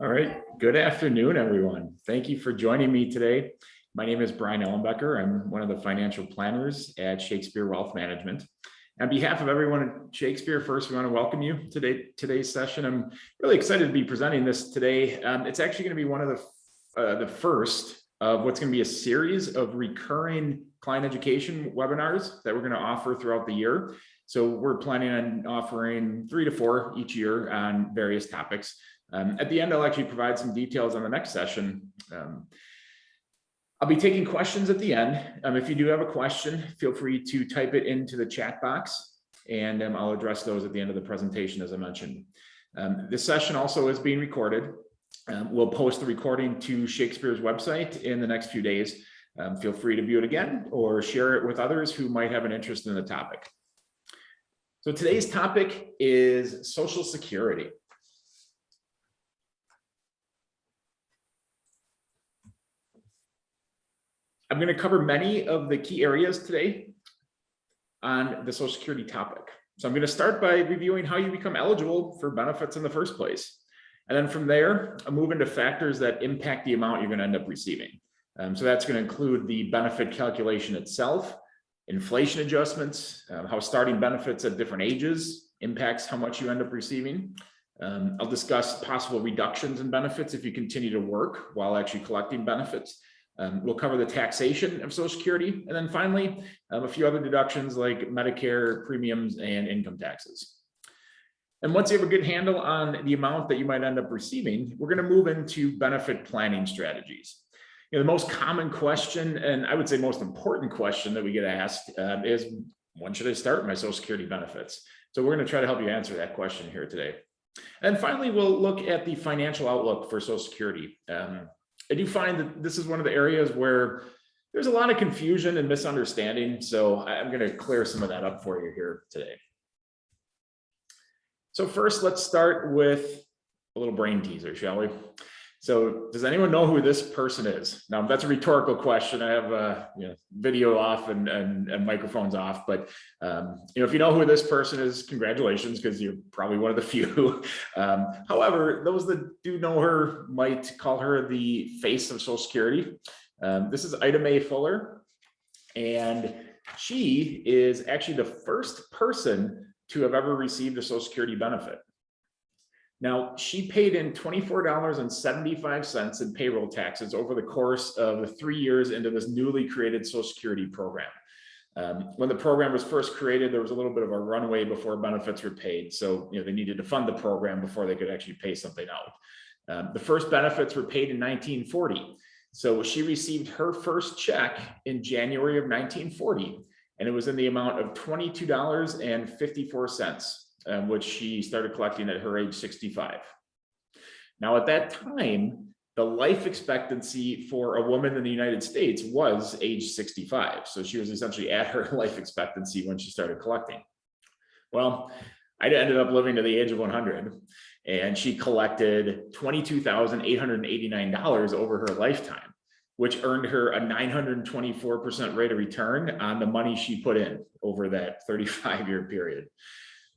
All right. Good afternoon, everyone. Thank you for joining me today. My name is Brian Ellenbecker. I'm one of the financial planners at Shakespeare Wealth Management. On behalf of everyone at Shakespeare, first, we want to welcome you to today's session. I'm really excited to be presenting this today. It's actually going to be one of the first of what's going to be a series of recurring client education webinars that we're going to offer throughout the year. So we're planning on offering 3 to 4 each year on various topics. At the end, I'll actually provide some details on the next session. I'll be taking questions at the end. If you do have a question, feel free to type it into the chat box, and I'll address those at the end of the presentation, as I mentioned. This session also is being recorded. We'll post the recording to Shakespeare's website in the next few days. Feel free to view it again or share it with others who might have an interest in the topic. So today's topic is Social Security. I'm going to cover many of the key areas today on the Social Security topic. So I'm going to start by reviewing how you become eligible for benefits in the first place. And then from there, I'll move into factors that impact the amount you're going to end up receiving. So that's going to include the benefit calculation itself, inflation adjustments, how starting benefits at different ages impacts how much you end up receiving. I'll discuss possible reductions in benefits if you continue to work while actually collecting benefits. We'll cover the taxation of Social Security, and then finally, a few other deductions like Medicare premiums and income taxes. And once you have a good handle on the amount that you might end up receiving, we're going to move into benefit planning strategies. The most common question, and I would say most important question that we get asked is, when should I start my Social Security benefits? So we're going to try to help you answer that question here today. And finally, we'll look at the financial outlook for Social Security. I do find that this is one of the areas where there's a lot of confusion and misunderstanding. So I'm going to clear some of that up for you here today. So first, let's start with a little brain teaser, shall we? So does anyone know who this person is? Now, that's a rhetorical question. I have video off and microphones off, but if you know who this person is, congratulations, because you're probably one of the few. However, those that do know her might call her the face of Social Security. This is Ida Mae Fuller, and she is actually the first person to have ever received a Social Security benefit. Now, she paid in $24.75 in payroll taxes over the course of the 3 years into this newly created Social Security program. When the program was first created, there was a little bit of a runway before benefits were paid. So, they needed to fund the program before they could actually pay something out. The first benefits were paid in 1940. So she received her first check in January of 1940, and it was in the amount of $22.54. Which she started collecting at her age 65. Now, at that time, the life expectancy for a woman in the United States was age 65. So she was essentially at her life expectancy when she started collecting. Well, I ended up living to the age of 100, and she collected $22,889 over her lifetime, which earned her a 924% rate of return on the money she put in over that 35-year period.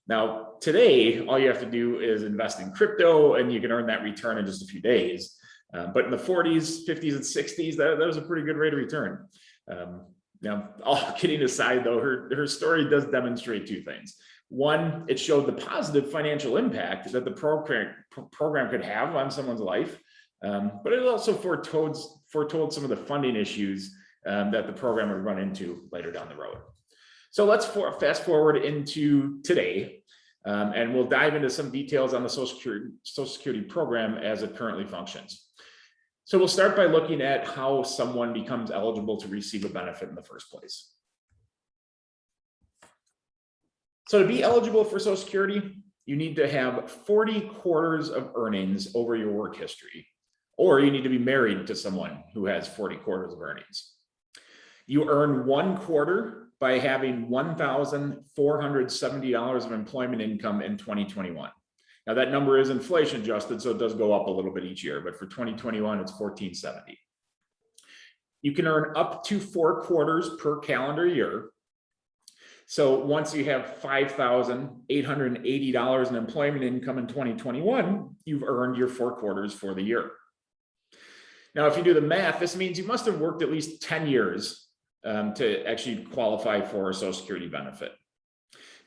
Now, today, all you have to do is invest in crypto, and you can earn that return in just a few days. But in the 40s, 50s, and 60s, that was a pretty good rate of return. Now, all kidding aside, though, her story does demonstrate two things. One, it showed the positive financial impact that the program could have on someone's life, but it also foretold some of the funding issues that the program would run into later down the road. So let's fast forward into today, and we'll dive into some details on the Social Security program as it currently functions. So we'll start by looking at how someone becomes eligible to receive a benefit in the first place. So to be eligible for Social Security, you need to have 40 quarters of earnings over your work history, or you need to be married to someone who has 40 quarters of earnings. You earn 1 quarter by having $1,470 of employment income in 2021. Now that number is inflation adjusted, so it does go up a little bit each year, but for 2021, it's $1,470. You can earn up to 4 quarters per calendar year. So once you have $5,880 in employment income in 2021, you've earned your 4 quarters for the year. Now, if you do the math, this means you must have worked at least 10 years to actually qualify for a Social Security benefit.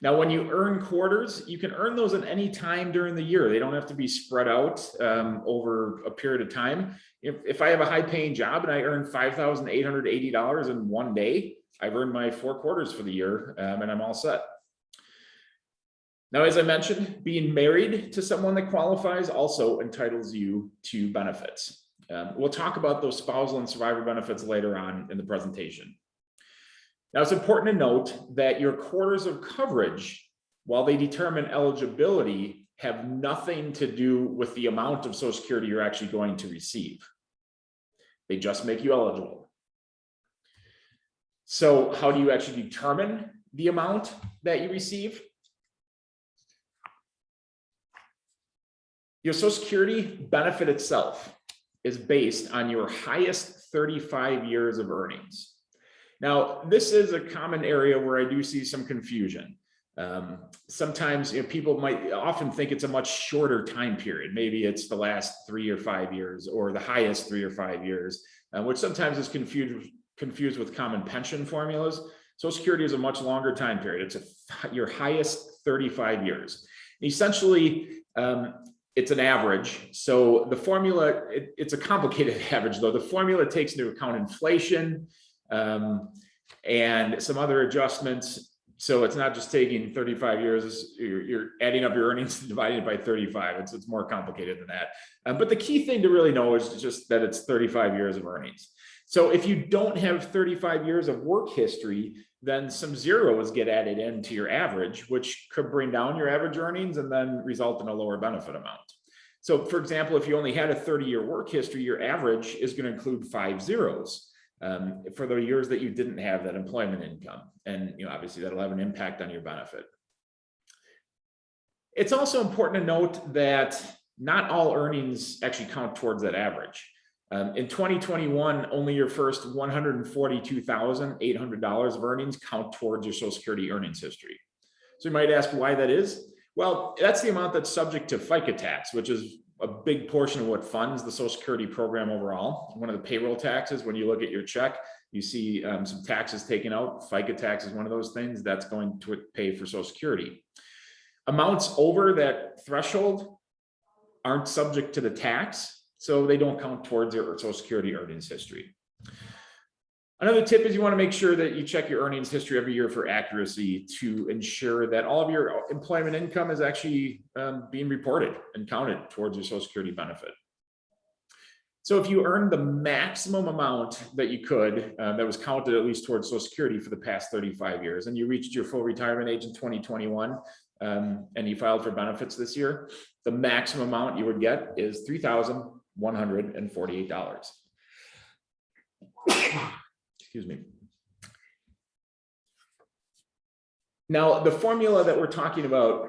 Now, when you earn quarters, you can earn those at any time during the year. They don't have to be spread out over a period of time. If I have a high-paying job and I earn $5,880 in one day, I've earned my 4 quarters for the year, and I'm all set. Now, as I mentioned, being married to someone that qualifies also entitles you to benefits. We'll talk about those spousal and survivor benefits later on in the presentation. Now, it's important to note that your quarters of coverage, while they determine eligibility, have nothing to do with the amount of Social Security you're actually going to receive. They just make you eligible. So how do you actually determine the amount that you receive? Your Social Security benefit itself is based on your highest 35 years of earnings. Now, this is a common area where I do see some confusion. Sometimes people might often think it's a much shorter time period. Maybe it's the last 3 or 5 years or the highest 3 or 5 years, which sometimes is confused with common pension formulas. Social Security is a much longer time period. It's your highest 35 years. Essentially, it's an average. So the formula, it's a complicated average though. The formula takes into account inflation and some other adjustments. So it's not just taking 35 years, you're adding up your earnings and dividing it by 35. It's more complicated than that. But the key thing to really know is just that it's 35 years of earnings. So if you don't have 35 years of work history, then some zeros get added into your average, which could bring down your average earnings and then result in a lower benefit amount. So for example, if you only had a 30-year work history, your average is going to include 5 zeros for the years that you didn't have that employment income. And obviously that'll have an impact on your benefit. It's also important to note that not all earnings actually count towards that average. In 2021, only your first $142,800 of earnings count towards your Social Security earnings history. So you might ask why that is. Well, that's the amount that's subject to FICA tax, which is a big portion of what funds the Social Security program overall. One of the payroll taxes, when you look at your check, you see some taxes taken out. FICA tax is one of those things that's going to pay for Social Security. Amounts over that threshold aren't subject to the tax, so they don't count towards your Social Security earnings history. Another tip is you want to make sure that you check your earnings history every year for accuracy to ensure that all of your employment income is actually being reported and counted towards your Social Security benefit. So if you earned the maximum amount that you could, that was counted at least towards Social Security for the past 35 years, and you reached your full retirement age in 2021, and you filed for benefits this year, the maximum amount you would get is $3,148. Excuse me. Now, the formula that we're talking about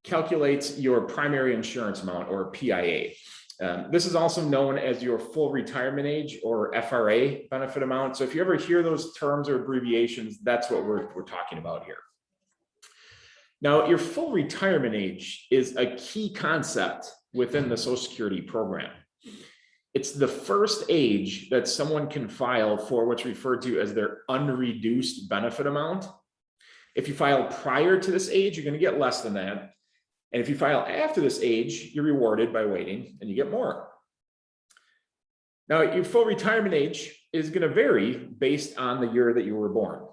calculates your primary insurance amount, or PIA. This is also known as your full retirement age, or FRA benefit amount. So if you ever hear those terms or abbreviations, that's what we're talking about here. Now, your full retirement age is a key concept within the Social Security program. It's the first age that someone can file for what's referred to as their unreduced benefit amount. If you file prior to this age, you're going to get less than that. And if you file after this age, you're rewarded by waiting and you get more. Now, your full retirement age is going to vary based on the year that you were born.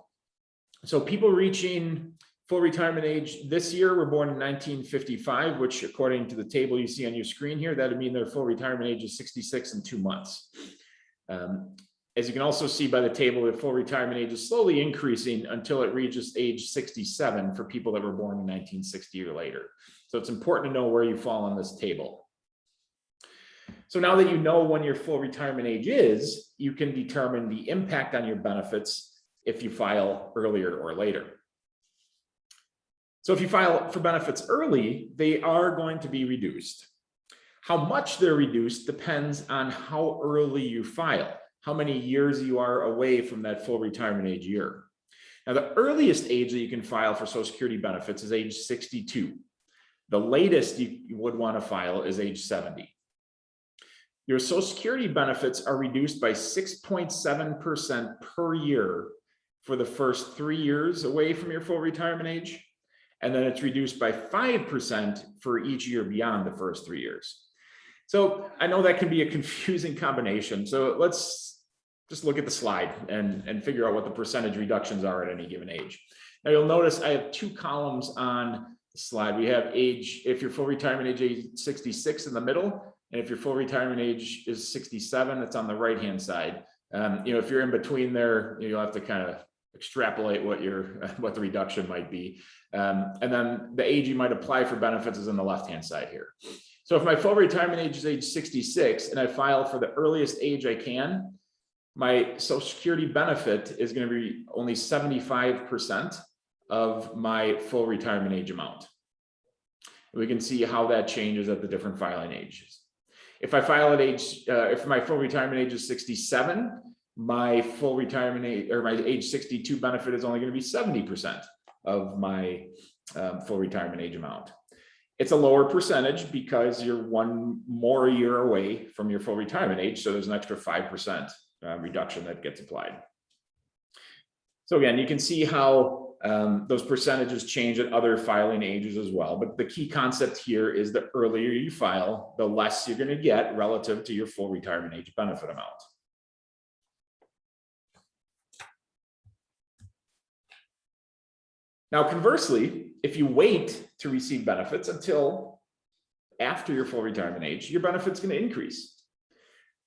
So people reaching full retirement age this year were born in 1955, which according to the table you see on your screen here, that would mean their full retirement age is 66 and 2 months. As you can also see by the table, the full retirement age is slowly increasing until it reaches age 67 for people that were born in 1960 or later. So it's important to know where you fall on this table. So now that you know when your full retirement age is, you can determine the impact on your benefits if you file earlier or later. So if you file for benefits early, they are going to be reduced. How much they're reduced depends on how early you file, how many years you are away from that full retirement age year. Now, the earliest age that you can file for Social Security benefits is age 62. The latest you would want to file is age 70. Your Social Security benefits are reduced by 6.7% per year for the first 3 years away from your full retirement age. And then it's reduced by 5% for each year beyond the first 3 years. So I know that can be a confusing combination. So let's just look at the slide and figure out what the percentage reductions are at any given age. Now you'll notice I have 2 columns on the slide. We have age, if your full retirement age is 66 in the middle, and if your full retirement age is 67, it's on the right-hand side. If you're in between there, you'll have to kind of extrapolate what the reduction might be. And then the age you might apply for benefits is on the left-hand side here. So if my full retirement age is age 66 and I file for the earliest age I can, my Social Security benefit is going to be only 75% of my full retirement age amount. We can see how that changes at the different filing ages. If I file at age, if my full retirement age is 67, my full retirement age or my age 62 benefit is only going to be 70% of my full retirement age amount. It's a lower percentage because you're 1 more year away from your full retirement age. So there's an extra 5% reduction that gets applied. So again, you can see how those percentages change at other filing ages as well. But the key concept here is the earlier you file, the less you're going to get relative to your full retirement age benefit amount. Now, conversely, if you wait to receive benefits until after your full retirement age, your benefit's going to increase.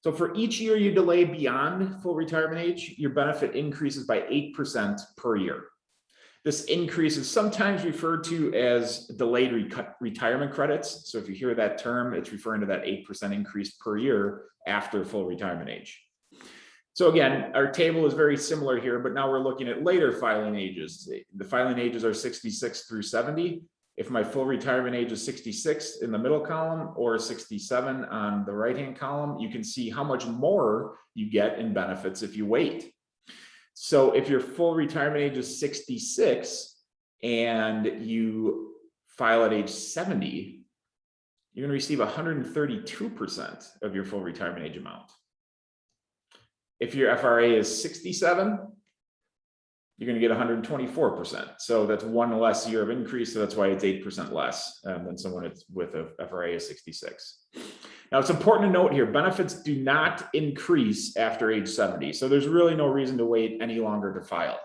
So for each year you delay beyond full retirement age, your benefit increases by 8% per year. This increase is sometimes referred to as delayed retirement credits. So if you hear that term, it's referring to that 8% increase per year after full retirement age. So again, our table is very similar here, but now we're looking at later filing ages. The filing ages are 66 through 70. If my full retirement age is 66 in the middle column or 67 on the right-hand column, you can see how much more you get in benefits if you wait. So if your full retirement age is 66 and you file at age 70, you're going to receive 132% of your full retirement age amount. If your FRA is 67, you're going to get 124%. So that's 1 less year of increase. So that's why it's 8% less than someone with a FRA of 66. Now, it's important to note here, benefits do not increase after age 70. So there's really no reason to wait any longer to file.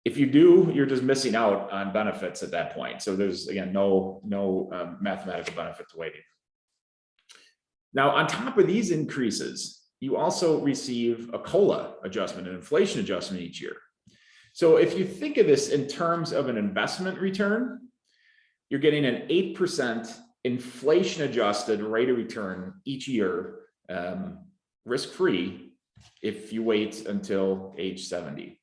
If you do, you're just missing out on benefits at that point. So there's, again, no mathematical benefit to waiting. Now, on top of these increases, you also receive a COLA adjustment, an inflation adjustment each year. So if you think of this in terms of an investment return, you're getting an 8% inflation adjusted rate of return each year, risk-free, if you wait until age 70.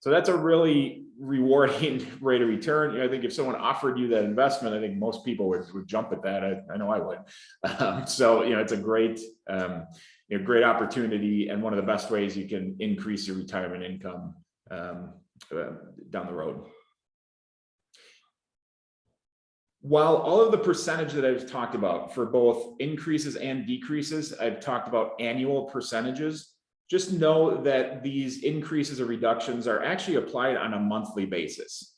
So that's a really rewarding rate of return. I think if someone offered you that investment, I think most people would jump at that. I know I would. So it's a great, great opportunity and one of the best ways you can increase your retirement income down the road. While all of the percentage that I've talked about for both increases and decreases, I've talked about annual percentages, just know that these increases or reductions are actually applied on a monthly basis.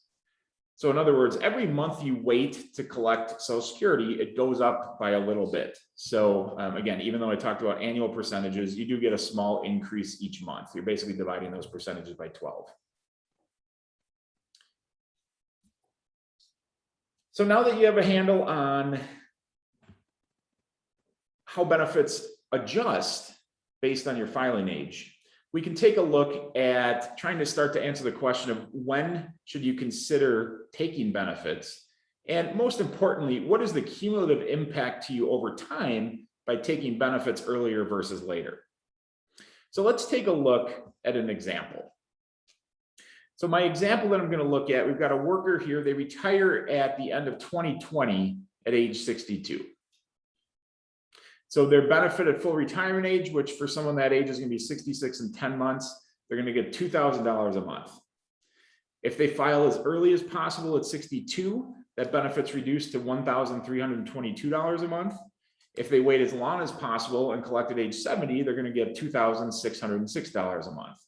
So in other words, every month you wait to collect Social Security, it goes up by a little bit. So again, even though I talked about annual percentages, you do get a small increase each month. You're basically dividing those percentages by 12. So now that you have a handle on how benefits adjust based on your filing age, we can take a look at trying to start to answer the question of when should you consider taking benefits? And most importantly, what is the cumulative impact to you over time by taking benefits earlier versus later? So let's take a look at an example. So my example that I'm going to look at, we've got a worker here. They retire at the end of 2020 at age 62. So their benefit at full retirement age, which for someone that age is going to be 66 and 10 months, they're going to get $2,000 a month. If they file as early as possible at 62, that benefit's reduced to $1,322 a month. If they wait as long as possible and collect at age 70, they're going to get $2,606 a month.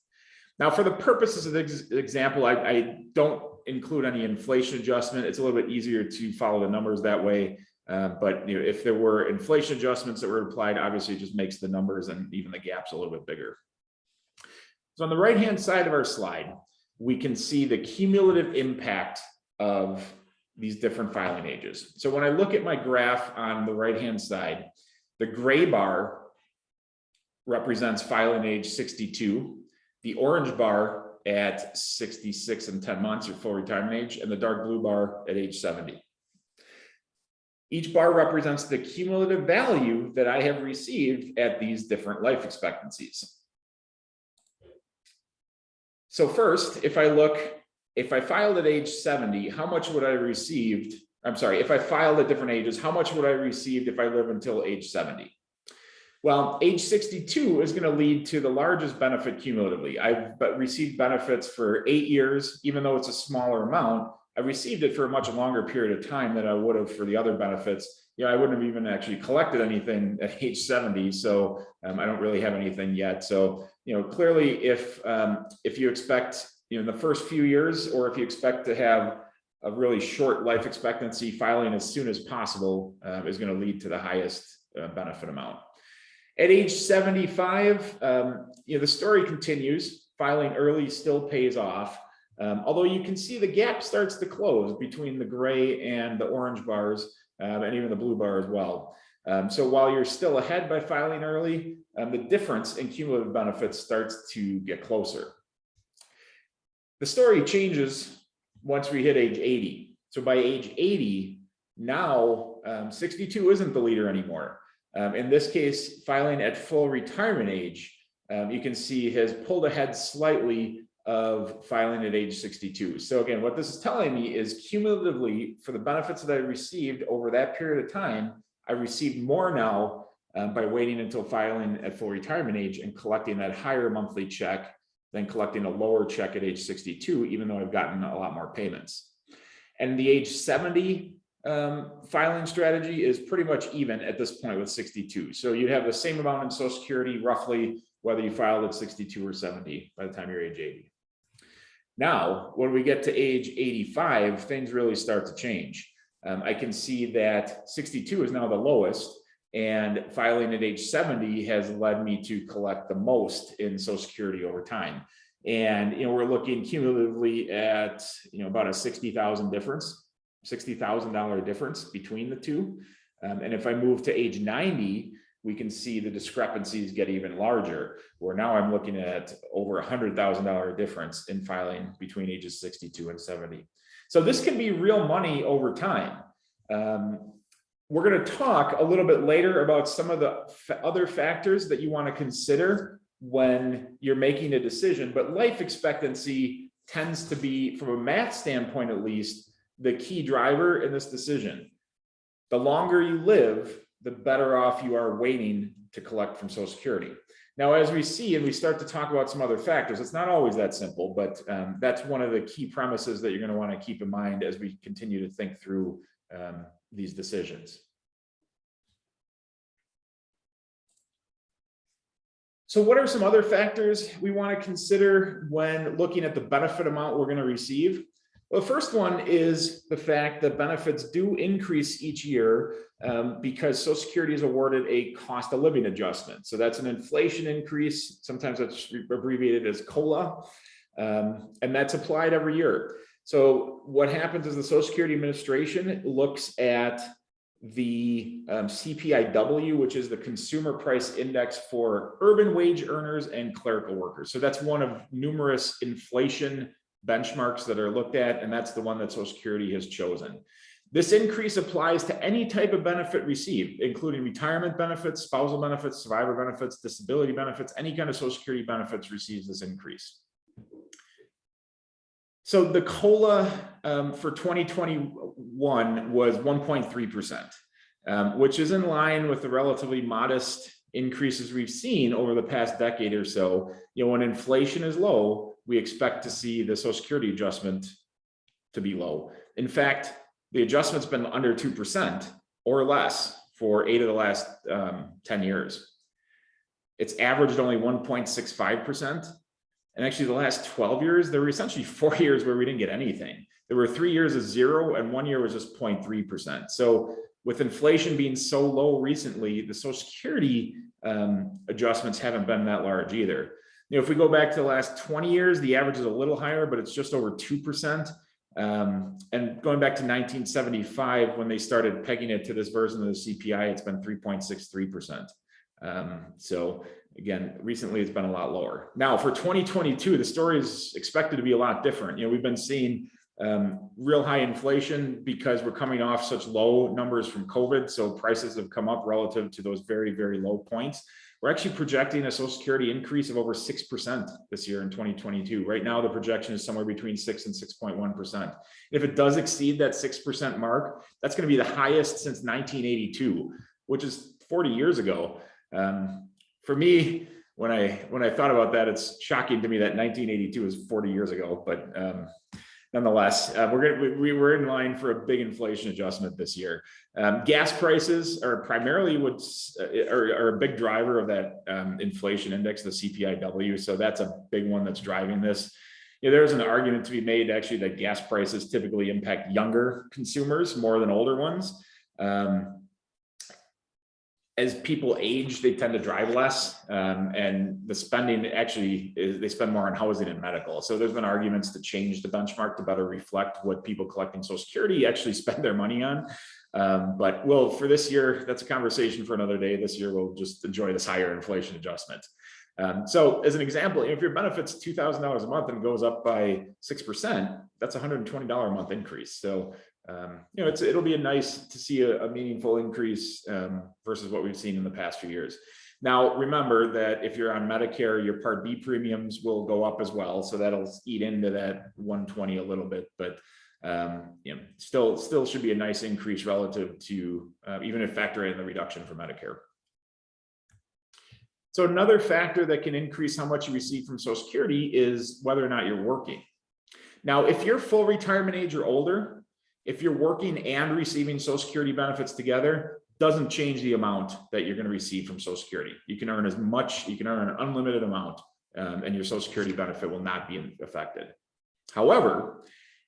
Now, for the purposes of this example, I don't include any inflation adjustment. It's a little bit easier to follow the numbers that way. But if there were inflation adjustments that were applied, obviously it just makes the numbers and even the gaps a little bit bigger. So on the right-hand side of our slide, we can see the cumulative impact of these different filing ages. So when I look at my graph on the right-hand side, the gray bar represents filing age 62, the orange bar at 66 and 10 months or full retirement age, and the dark blue bar at age 70. Each bar represents the cumulative value that I have received at these different life expectancies. So first, if I filed at age 70, how much would I received? I'm sorry, if I filed at different ages, how much would I received if I live until age 70? Well, age 62 is going to lead to the largest benefit cumulatively. I've received benefits for 8 years, even though it's a smaller amount. I received it for a much longer period of time than I would have for the other benefits. I wouldn't have even actually collected anything at age 70, so I don't really have anything yet. So, clearly, if you expect, in the first few years, or if you expect to have a really short life expectancy, filing as soon as possible is going to lead to the highest benefit amount. At age 75, the story continues. Filing early still pays off. Although you can see the gap starts to close between the gray and the orange bars, and even the blue bar as well. So while you're still ahead by filing early, the difference in cumulative benefits starts to get closer. The story changes once we hit age 80. So by age 80, now 62 isn't the leader anymore. In this case, filing at full retirement age, you can see has pulled ahead slightly of filing at age 62. So again, what this is telling me is cumulatively for the benefits that I received over that period of time, I received more now by waiting until filing at full retirement age and collecting that higher monthly check than collecting a lower check at age 62, even though I've gotten a lot more payments. And the age 70 filing strategy is pretty much even at this point with 62. So you'd have the same amount in Social Security roughly, whether you filed at 62 or 70 by the time you're age 80. Now, when we get to age 85, things really start to change. I can see that 62 is now the lowest, and filing at age 70 has led me to collect the most in Social Security over time. And we're looking cumulatively at about a $60,000 difference between the two. And if I move to age 90, we can see the discrepancies get even larger, where now I'm looking at over $100,000 difference in filing between ages 62 and 70. So this can be real money over time. We're going to talk a little bit later about some of the other factors that you want to consider when you're making a decision, but life expectancy tends to be, from a math standpoint at least, the key driver in this decision. The longer you live, the better off you are waiting to collect from Social Security. Now, as we see, and we start to talk about some other factors, it's not always that simple, but that's one of the key premises that you're going to want to keep in mind as we continue to think through these decisions. So what are some other factors we want to consider when looking at the benefit amount we're going to receive? Well, the first one is the fact that benefits do increase each year because Social Security is awarded a cost of living adjustment. So that's an inflation increase. Sometimes that's abbreviated as COLA, and that's applied every year. So what happens is the Social Security Administration looks at the CPIW, which is the Consumer Price Index for urban wage earners and clerical workers. So that's one of numerous inflation benchmarks that are looked at, and that's the one that Social Security has chosen. This increase applies to any type of benefit received, including retirement benefits, spousal benefits, survivor benefits, disability benefits, any kind of Social Security benefits receives this increase. So the COLA for 2021 was 1.3%, which is in line with the relatively modest increases we've seen over the past decade or so. When inflation is low, we expect to see the Social Security adjustment to be low. In fact, the adjustment's been under 2% or less for 8 of the last 10 years. It's averaged only 1.65%. And actually the last 12 years, there were essentially 4 years where we didn't get anything. There were 3 years of 0 and 1 year was just 0.3%. So with inflation being so low recently, the Social Security adjustments haven't been that large either. You know, if we go back to the last 20 years, the average is a little higher, but it's just over 2%. And going back to 1975, when they started pegging it to this version of the CPI, it's been 3.63%. So again, recently it's been a lot lower. Now for 2022, the story is expected to be a lot different. You know, we've been seeing real high inflation because we're coming off such low numbers from COVID. So prices have come up relative to those very, very low points. We're actually projecting a Social Security increase of over 6% this year in 2022. Right now, the projection is somewhere between 6 and 6.1%. If it does exceed that 6% mark, that's going to be the highest since 1982, which is 40 years ago. For me, when I thought about that, it's shocking to me that 1982 is 40 years ago, but nonetheless, we're in line for a big inflation adjustment this year. Gas prices are primarily are a big driver of that inflation index, the CPIW. So that's a big one that's driving this. You know, there's an argument to be made actually that gas prices typically impact younger consumers more than older ones. As people age, they tend to drive less, and the spending actually they spend more on housing and medical. So there's been arguments to change the benchmark to better reflect what people collecting Social Security actually spend their money on. But for this year, that's a conversation for another day. This year, we'll just enjoy this higher inflation adjustment. So as an example, if your benefit's $2,000 a month and goes up by 6%, that's $120 a month increase. So you know, it'll be nice to see a meaningful increase versus what we've seen in the past few years. Now, remember that if you're on Medicare, your Part B premiums will go up as well. So that'll eat into that 120 a little bit, but you know, still should be a nice increase relative to even if factor in the reduction for Medicare. So another factor that can increase how much you receive from Social Security is whether or not you're working. Now, if you're full retirement age or older, if you're working and receiving Social Security benefits together, doesn't change the amount that you're going to receive from Social Security. You can earn as much, you can earn an unlimited amount, and your Social Security benefit will not be affected. However,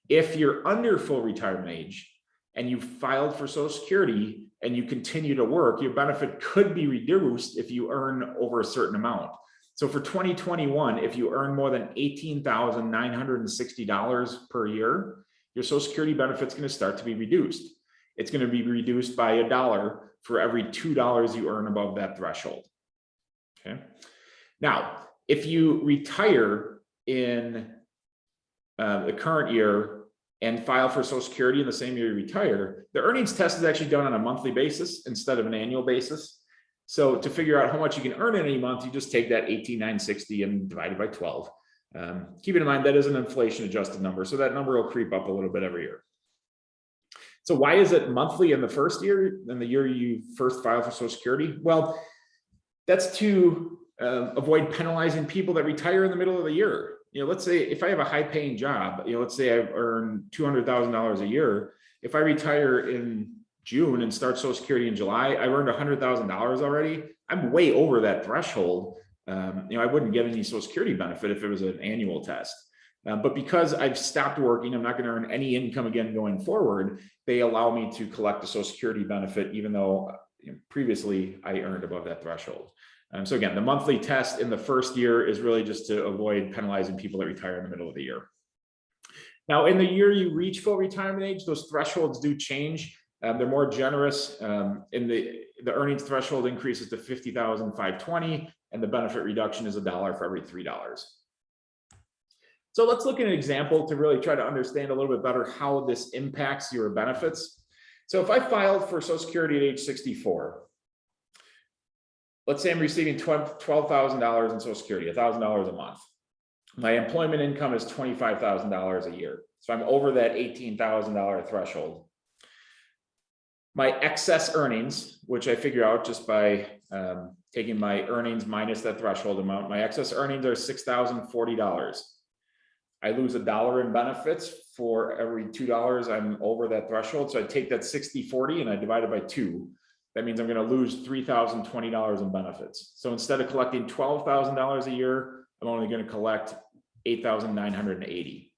if you're under full retirement age and you filed for Social Security and you continue to work, your benefit could be reduced if you earn over a certain amount. So for 2021, if you earn more than $18,960 per year, your Social Security benefit is going to start to be reduced. It's going to be reduced by $1 for every $2 you earn above that threshold. Okay. Now, if you retire in the current year and file for Social Security in the same year you retire, the earnings test is actually done on a monthly basis instead of an annual basis. So to figure out how much you can earn in any month, you just take that $18,960 and divide it by 12. Keep in mind that is an inflation adjusted number, so that number will creep up a little bit every year. So why is it monthly in the first year, in the year you first file for Social Security? Well, that's to avoid penalizing people that retire in the middle of the year. You know, let's say if I have a high paying job, you know, let's say I earn $200,000 a year. If I retire in June and start Social Security in July, I earned $100,000 already. I'm way over that threshold. You know, I wouldn't get any Social Security benefit if it was an annual test. But because I've stopped working, I'm not going to earn any income again going forward. They allow me to collect the Social Security benefit, even though previously I earned above that threshold. So again, the monthly test in the first year is really just to avoid penalizing people that retire in the middle of the year. Now, in the year you reach full retirement age, those thresholds do change. They're more generous. In the earnings threshold increases to $50,520, and the benefit reduction is $1 for every $3. So let's look at an example to really try to understand a little bit better how this impacts your benefits. So if I filed for Social Security at age 64, let's say I'm receiving $12,000 in Social Security, $1,000 a month. My employment income is $25,000 a year. So I'm over that $18,000 threshold. My excess earnings, which I figure out just by taking my earnings minus that threshold amount, my excess earnings are $6,040. I lose $1 in benefits for every $2 I'm over that threshold. So I take that 60/40 and I divide it by 2. That means I'm going to lose $3,020 in benefits. So instead of collecting $12,000 a year, I'm only going to collect $8,980.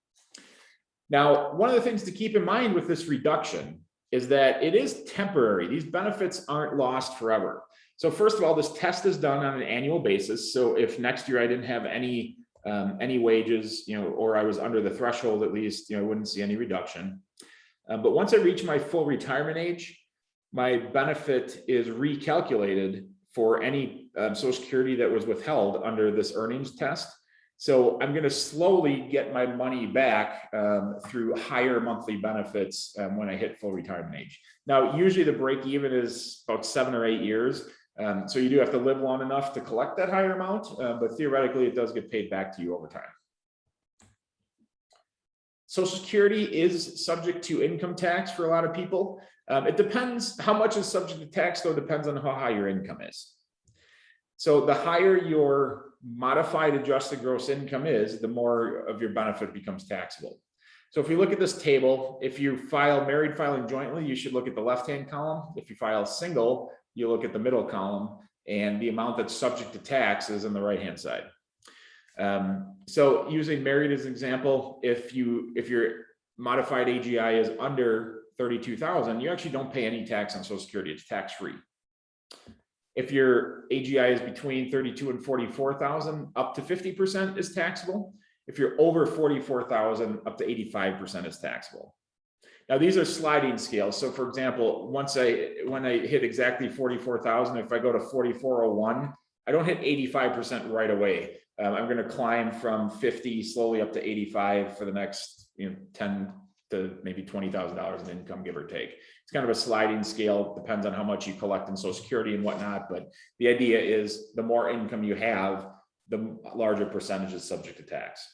Now, one of the things to keep in mind with this reduction is that it is temporary. These benefits aren't lost forever. So first of all, this test is done on an annual basis. So if next year I didn't have any wages, or I was under the threshold, at least, I wouldn't see any reduction. But once I reach my full retirement age, my benefit is recalculated for any Social Security that was withheld under this earnings test. So I'm going to slowly get my money back through higher monthly benefits when I hit full retirement age. Now, usually the break even is about 7 or 8 years. So you do have to live long enough to collect that higher amount, but theoretically it does get paid back to you over time. Social Security is subject to income tax for a lot of people. It depends how much is subject to tax, though, depends on how high your income is. So the higher your modified adjusted gross income is, the more of your benefit becomes taxable. So if you look at this table, if you file married filing jointly, you should look at the left-hand column. If you file single, you look at the middle column, and the amount that's subject to tax is on the right-hand side. So using married as an example, if your modified AGI is under 32,000, you actually don't pay any tax on Social Security. It's tax-free. If your AGI is between 32 and 44,000, up to 50% is taxable. If you're over 44,000, up to 85% is taxable. Now, these are sliding scales. So for example, when I hit exactly 44,000, if I go to 4401, I don't hit 85% right away. I'm going to climb from 50 slowly up to 85 for the next 10 to maybe $20,000 in income, give or take. It's kind of a sliding scale, depends on how much you collect in Social Security and whatnot. But the idea is the more income you have, the larger percentage is subject to tax.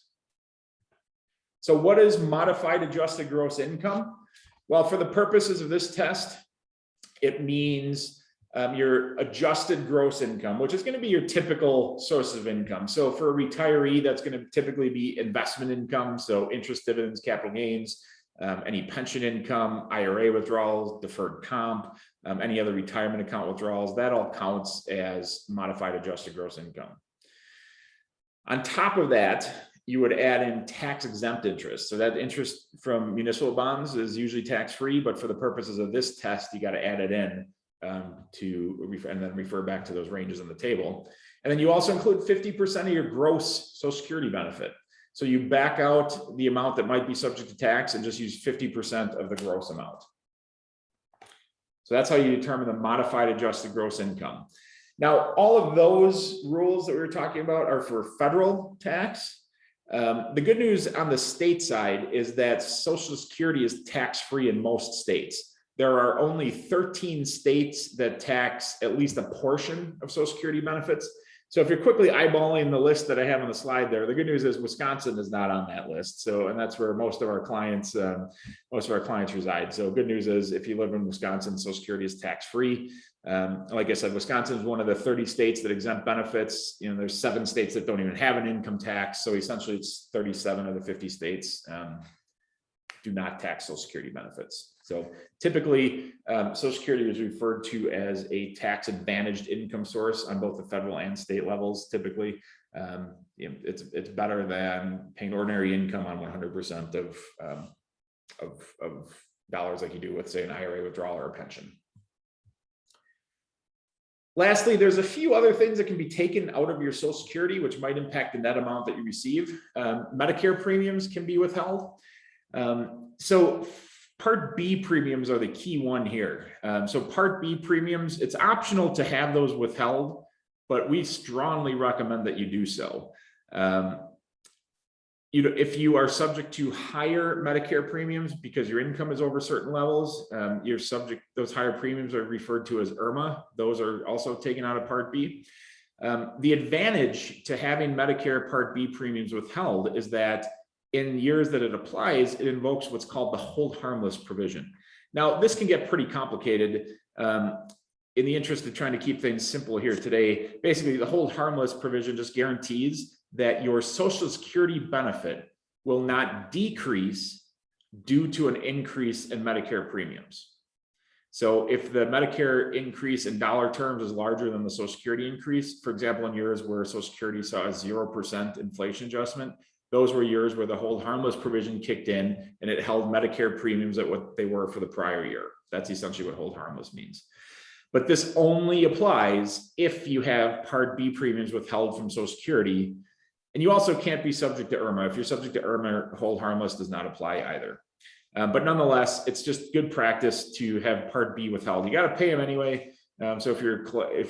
So what is modified adjusted gross income? Well, for the purposes of this test, it means your adjusted gross income, which is going to be your typical source of income. So for a retiree, that's going to typically be investment income. So interest, dividends, capital gains, any pension income, IRA withdrawals, deferred comp, any other retirement account withdrawals, that all counts as modified adjusted gross income. On top of that, you would add in tax exempt interest. So that interest from municipal bonds is usually tax-free, but for the purposes of this test, you got to add it in and then refer back to those ranges in the table. And then you also include 50% of your gross Social Security benefit. So you back out the amount that might be subject to tax and just use 50% of the gross amount. So that's how you determine the modified adjusted gross income. Now, all of those rules that we were talking about are for federal tax. The good news on the state side is that Social Security is tax-free in most states. There are only 13 states that tax at least a portion of Social Security benefits. So if you're quickly eyeballing the list that I have on the slide there, the good news is Wisconsin is not on that list. So, and that's where most of our clients reside. So good news is if you live in Wisconsin, Social Security is tax-free. Like I said, Wisconsin is one of the 30 states that exempt benefits. There's 7 states that don't even have an income tax. So essentially it's 37 of the 50 states do not tax Social Security benefits. So typically Social Security is referred to as a tax advantaged income source on both the federal and state levels. Typically, it's better than paying ordinary income on 100% of dollars like you do with, say, an IRA withdrawal or a pension. Lastly, there's a few other things that can be taken out of your Social Security, which might impact the net amount that you receive. Medicare premiums can be withheld. So Part B premiums are the key one here. So Part B premiums, it's optional to have those withheld, but we strongly recommend that you do so. If you are subject to higher Medicare premiums because your income is over certain levels, those higher premiums are referred to as IRMA. Those are also taken out of Part B. The advantage to having Medicare Part B premiums withheld is that in years that it applies, it invokes what's called the hold harmless provision. Now, this can get pretty complicated. In the interest of trying to keep things simple here today, basically the hold harmless provision just guarantees that your Social Security benefit will not decrease due to an increase in Medicare premiums. So if the Medicare increase in dollar terms is larger than the Social Security increase, for example, in years where Social Security saw a 0% inflation adjustment, those were years where the hold harmless provision kicked in and it held Medicare premiums at what they were for the prior year. That's essentially what hold harmless means. But this only applies if you have Part B premiums withheld from Social Security. And you also can't be subject to IRMA. If you're subject to IRMA, hold harmless does not apply either. But nonetheless, it's just good practice to have Part B withheld. You got to pay them anyway. So if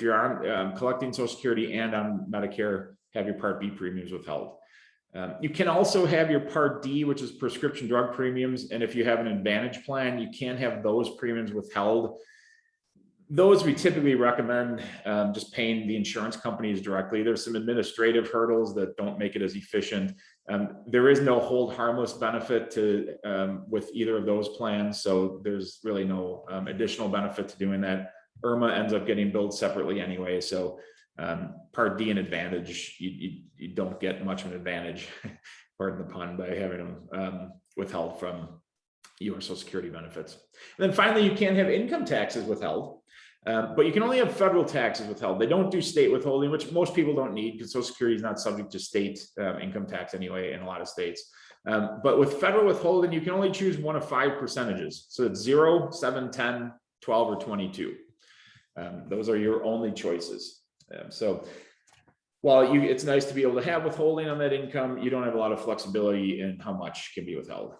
you're on collecting Social Security and on Medicare, have your Part B premiums withheld. You can also have your Part D, which is prescription drug premiums. And if you have an Advantage plan, you can have those premiums withheld. Those we typically recommend just paying the insurance companies directly. There's some administrative hurdles that don't make it as efficient. There is no hold harmless benefit to with either of those plans. So there's really no additional benefit to doing that. IRMA ends up getting billed separately anyway. So Part D and Advantage, you don't get much of an advantage, pardon the pun, by having them withheld from your Social Security benefits. And then finally, you can have income taxes withheld. But you can only have federal taxes withheld. They don't do state withholding, which most people don't need because Social Security is not subject to state income tax anyway in a lot of states. But with federal withholding, you can only choose one of 5 percentages. So it's 0, 7, 10, 12, or 22. Those are your only choices. So while it's nice to be able to have withholding on that income, you don't have a lot of flexibility in how much can be withheld.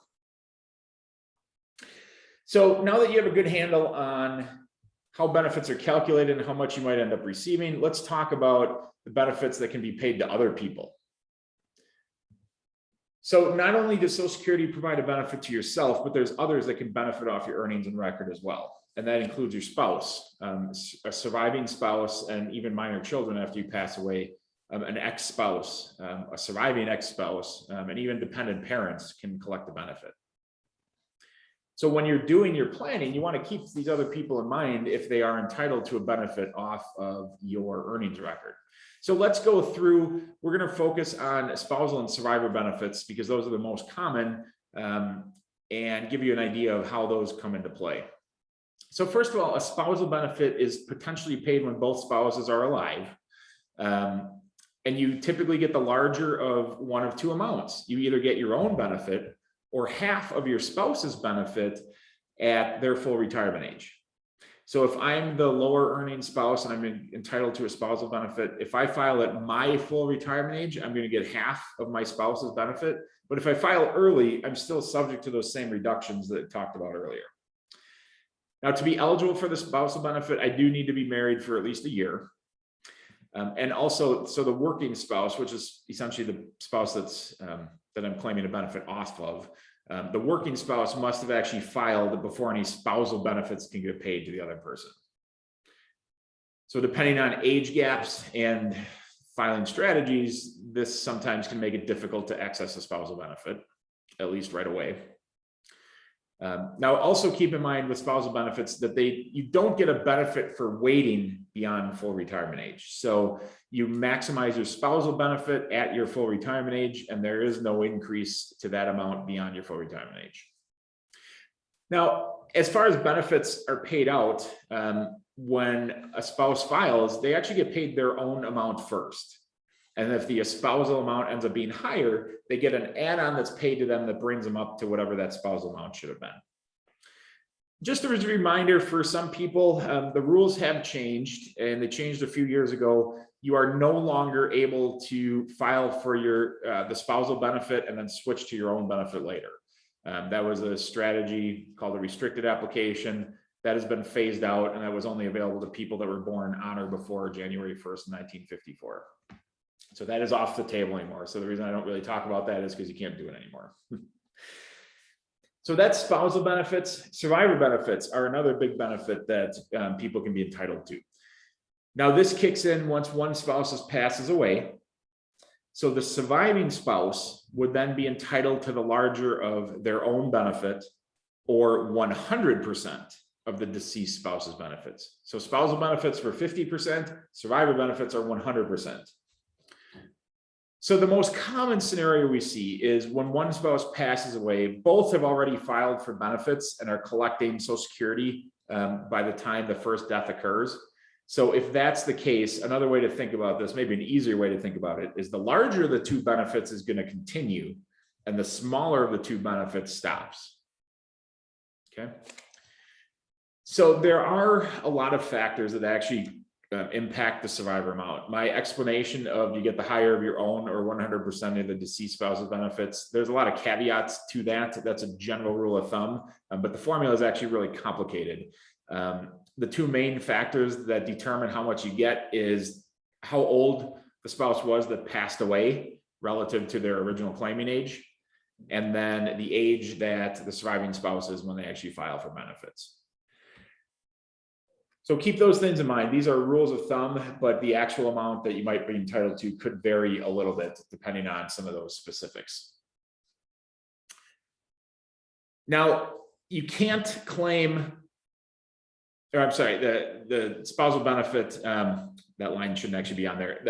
So now that you have a good handle on how benefits are calculated and how much you might end up receiving, let's talk about the benefits that can be paid to other people. So not only does Social Security provide a benefit to yourself, but there's others that can benefit off your earnings and record as well. And that includes your spouse, a surviving spouse, and even minor children after you pass away, an ex-spouse, a surviving ex-spouse, and even dependent parents can collect the benefit. So when you're doing your planning, you want to keep these other people in mind if they are entitled to a benefit off of your earnings record. So let's go through, we're going to focus on spousal and survivor benefits because those are the most common, and give you an idea of how those come into play. So first of all, a spousal benefit is potentially paid when both spouses are alive. And you typically get the larger of one of two amounts. You either get your own benefit or half of your spouse's benefit at their full retirement age. So if I'm the lower earning spouse and I'm entitled to a spousal benefit, if I file at my full retirement age, I'm going to get half of my spouse's benefit. But if I file early, I'm still subject to those same reductions that I talked about earlier. Now, to be eligible for the spousal benefit, I do need to be married for at least a year. And also, so the working spouse, which is essentially the spouse that I'm claiming a benefit off of, the working spouse must have actually filed before any spousal benefits can get paid to the other person. So depending on age gaps and filing strategies, this sometimes can make it difficult to access a spousal benefit, at least right away. Now, also keep in mind with spousal benefits that you don't get a benefit for waiting beyond full retirement age. So you maximize your spousal benefit at your full retirement age, and there is no increase to that amount beyond your full retirement age. Now, as far as benefits are paid out, when a spouse files, they actually get paid their own amount first. And if the spousal amount ends up being higher, they get an add-on that's paid to them that brings them up to whatever that spousal amount should have been. Just as a reminder for some people, the rules have changed, and they changed a few years ago. You are no longer able to file for the spousal benefit and then switch to your own benefit later. That was a strategy called a restricted application that has been phased out, and that was only available to people that were born on or before January 1st, 1954. So that is off the table anymore. So the reason I don't really talk about that is because you can't do it anymore. So that's spousal benefits. Survivor benefits are another big benefit that people can be entitled to. Now this kicks in once one spouse passes away. So the surviving spouse would then be entitled to the larger of their own benefit or 100% of the deceased spouse's benefits. So spousal benefits for 50%, survivor benefits are 100%. So the most common scenario we see is when one spouse passes away, both have already filed for benefits and are collecting Social Security by the time the first death occurs. So if that's the case, another way to think about this, maybe an easier way to think about it, is the larger of the two benefits is going to continue and the smaller of the two benefits stops. Okay. So there are a lot of factors that actually impact the survivor amount. My explanation of you get the higher of your own or 100% of the deceased spouse's benefits, there's a lot of caveats to that. That's a general rule of thumb, but the formula is actually really complicated. The two main factors that determine how much you get is how old the spouse was that passed away relative to their original claiming age, and then the age that the surviving spouse is when they actually file for benefits. So keep those things in mind. These are rules of thumb, but the actual amount that you might be entitled to could vary a little bit depending on some of those specifics. Now, you can't claim, or I'm sorry, the spousal benefit, that line shouldn't actually be on there.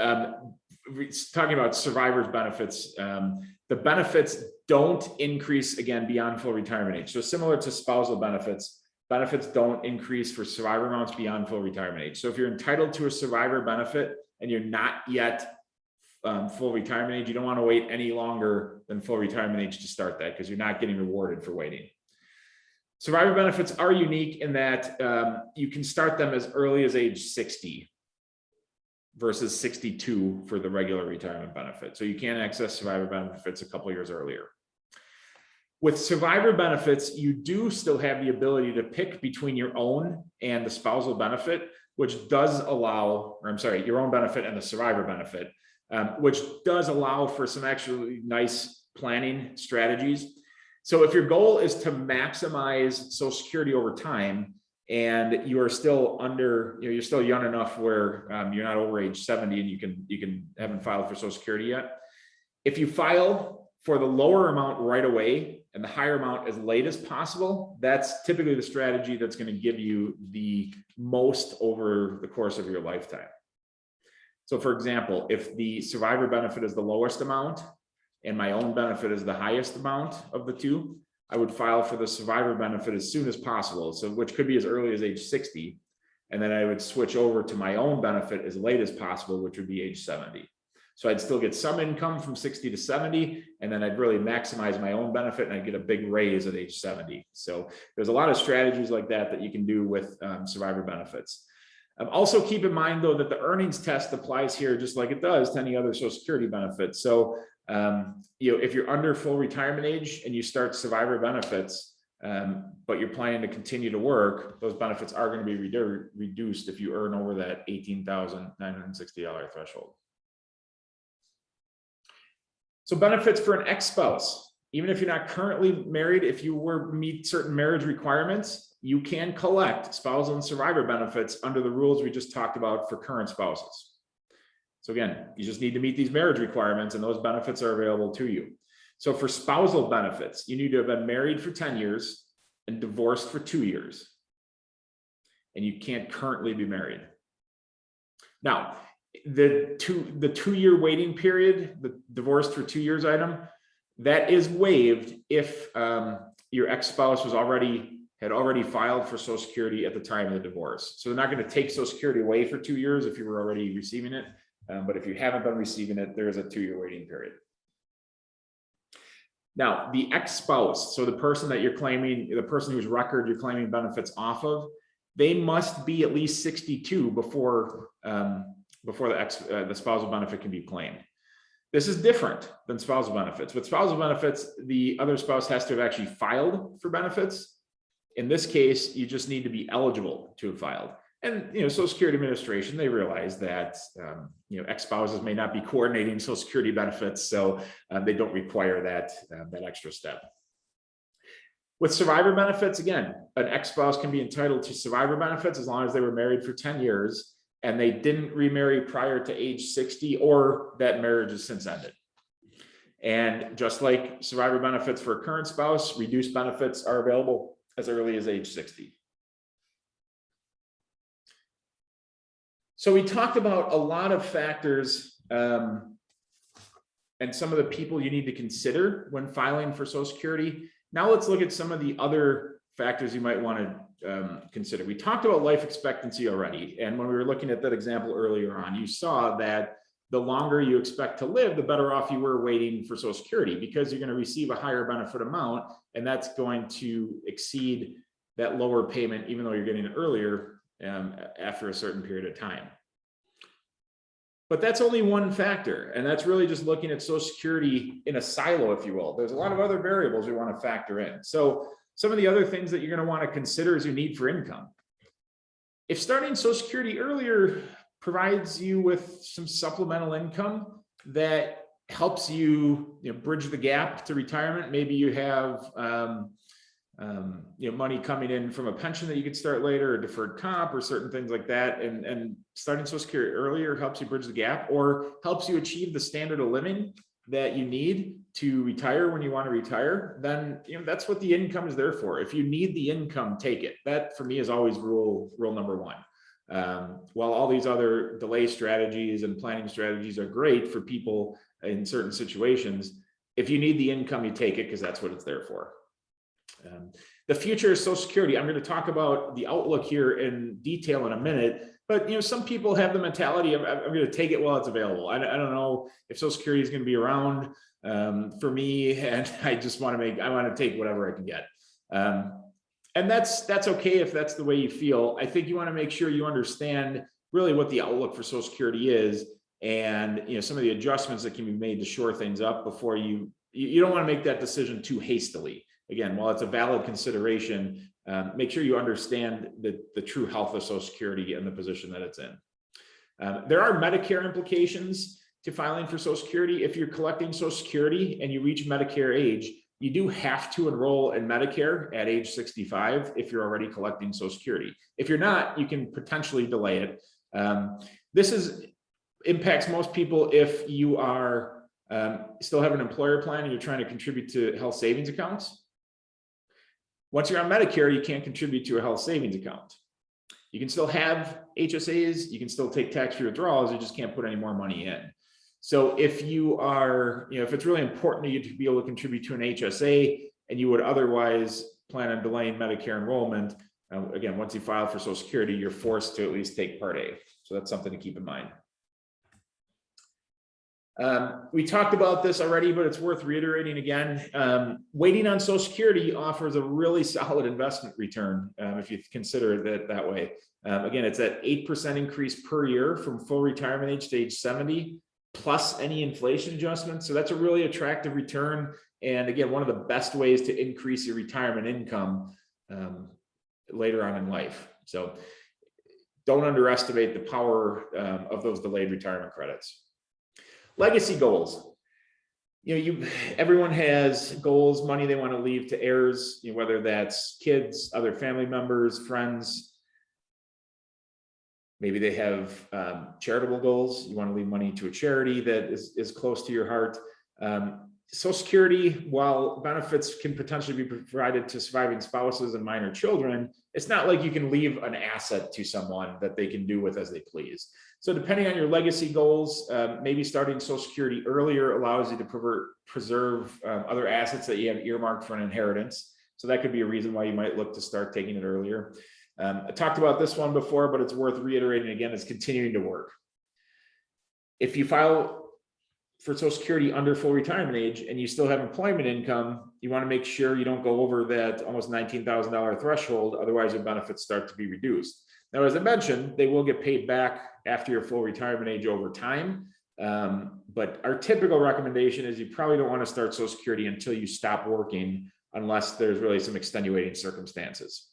Talking about survivors' benefits, the benefits don't increase again beyond full retirement age. So similar to spousal benefits, benefits don't increase for survivor amounts beyond full retirement age. So if you're entitled to a survivor benefit and you're not yet full retirement age, you don't want to wait any longer than full retirement age to start that, because you're not getting rewarded for waiting. Survivor benefits are unique in that you can start them as early as age 60 versus 62 for the regular retirement benefit. So you can access survivor benefits a couple years earlier. With survivor benefits, you do still have the ability to pick between your own and the spousal benefit, which does allow, or I'm sorry, your own benefit and the survivor benefit, which does allow for some actually nice planning strategies. So if your goal is to maximize Social Security over time, and you are still under, you're still young enough where you're not over age 70 and you haven't filed for Social Security yet. If you file for the lower amount right away and the higher amount as late as possible, that's typically the strategy that's going to give you the most over the course of your lifetime. So for example, if the survivor benefit is the lowest amount and my own benefit is the highest amount of the two, I would file for the survivor benefit as soon as possible. So which could be as early as age 60. And then I would switch over to my own benefit as late as possible, which would be age 70. So I'd still get some income from 60 to 70, and then I'd really maximize my own benefit and I'd get a big raise at age 70. So there's a lot of strategies like that you can do with survivor benefits. Also keep in mind though that the earnings test applies here just like it does to any other Social Security benefit. So if you're under full retirement age and you start survivor benefits, but you're planning to continue to work, those benefits are going to be reduced if you earn over that $18,960 threshold. So benefits for an ex-spouse, even if you're not currently married, if you meet certain marriage requirements, you can collect spousal and survivor benefits under the rules we just talked about for current spouses. So again, you just need to meet these marriage requirements and those benefits are available to you. So for spousal benefits, you need to have been married for 10 years and divorced for 2 years. And you can't currently be married. Now, the 2 year waiting period, the divorced for 2 years item, that is waived if your ex-spouse had already filed for Social Security at the time of the divorce. So they're not going to take Social Security away for 2 years if you were already receiving it. But if you haven't been receiving it, there is a 2 year waiting period. Now, the ex-spouse, so the person that you're claiming, the person whose record you're claiming benefits off of, they must be at least 62 before the spousal benefit can be claimed. This is different than spousal benefits. With spousal benefits, the other spouse has to have actually filed for benefits. In this case, you just need to be eligible to have filed. And Social Security Administration, they realize that ex-spouses may not be coordinating Social Security benefits, so they don't require that extra step. With survivor benefits, again, an ex-spouse can be entitled to survivor benefits as long as they were married for 10 years and they didn't remarry prior to age 60 or that marriage has since ended. And just like survivor benefits for a current spouse, reduced benefits are available as early as age 60. So we talked about a lot of factors and some of the people you need to consider when filing for Social Security. Now let's look at some of the other factors you might want to consider. We talked about life expectancy already. And when we were looking at that example earlier on, you saw that the longer you expect to live, the better off you were waiting for Social Security, because you're going to receive a higher benefit amount, and that's going to exceed that lower payment, even though you're getting it earlier after a certain period of time. But that's only one factor, and that's really just looking at Social Security in a silo, if you will. There's a lot of other variables we want to factor in. So some of the other things that you're going to want to consider is your need for income. If starting Social Security earlier provides you with some supplemental income that helps you, bridge the gap to retirement, maybe you have money coming in from a pension that you could start later, or deferred comp, or certain things like that, and starting Social Security earlier helps you bridge the gap, or helps you achieve the standard of living that you need to retire when you want to retire, then that's what the income is there for. If you need the income, take it. That for me is always rule number one. While all these other delay strategies and planning strategies are great for people in certain situations, if you need the income, you take it, because that's what it's there for. The future of Social Security, I'm going to talk about the outlook here in detail in a minute, but some people have the mentality of, I'm going to take it while it's available. I don't know if Social Security is going to be around for me, and I just want to take whatever I can get. And that's okay if that's the way you feel. I think you want to make sure you understand really what the outlook for Social Security is, and some of the adjustments that can be made to shore things up before you don't want to make that decision too hastily. Again, while it's a valid consideration, make sure you understand the true health of Social Security and the position that it's in. There are Medicare implications to filing for Social Security. If you're collecting Social Security and you reach Medicare age, you do have to enroll in Medicare at age 65 if you're already collecting Social Security. If you're not, you can potentially delay it. This impacts most people if you are still have an employer plan and you're trying to contribute to health savings accounts. Once you're on Medicare, you can't contribute to a health savings account. You can still have HSAs, you can still take tax-free withdrawals, you just can't put any more money in. So if you are, if it's really important to you to be able to contribute to an HSA and you would otherwise plan on delaying Medicare enrollment, again, once you file for Social Security, you're forced to at least take Part A. So that's something to keep in mind. We talked about this already, but it's worth reiterating again. Waiting on Social Security offers a really solid investment return if you consider it that way. Again, it's at 8% increase per year from full retirement age to age 70, plus any inflation adjustments. So that's a really attractive return. And again, one of the best ways to increase your retirement income later on in life. So don't underestimate the power of those delayed retirement credits. Legacy goals. Everyone has goals, money they want to leave to heirs, whether that's kids, other family members, friends. Maybe they have charitable goals. You want to leave money to a charity that is close to your heart. Social Security, while benefits can potentially be provided to surviving spouses and minor children, it's not like you can leave an asset to someone that they can do with as they please. So depending on your legacy goals, maybe starting Social Security earlier allows you to preserve other assets that you have earmarked for an inheritance. So that could be a reason why you might look to start taking it earlier. I talked about this one before, but it's worth reiterating again. It's continuing to work. If you file for Social Security under full retirement age and you still have employment income, you want to make sure you don't go over that almost $19,000 threshold. Otherwise, your benefits start to be reduced. Now, as I mentioned, they will get paid back after your full retirement age over time. But our typical recommendation is you probably don't want to start Social Security until you stop working, unless there's really some extenuating circumstances.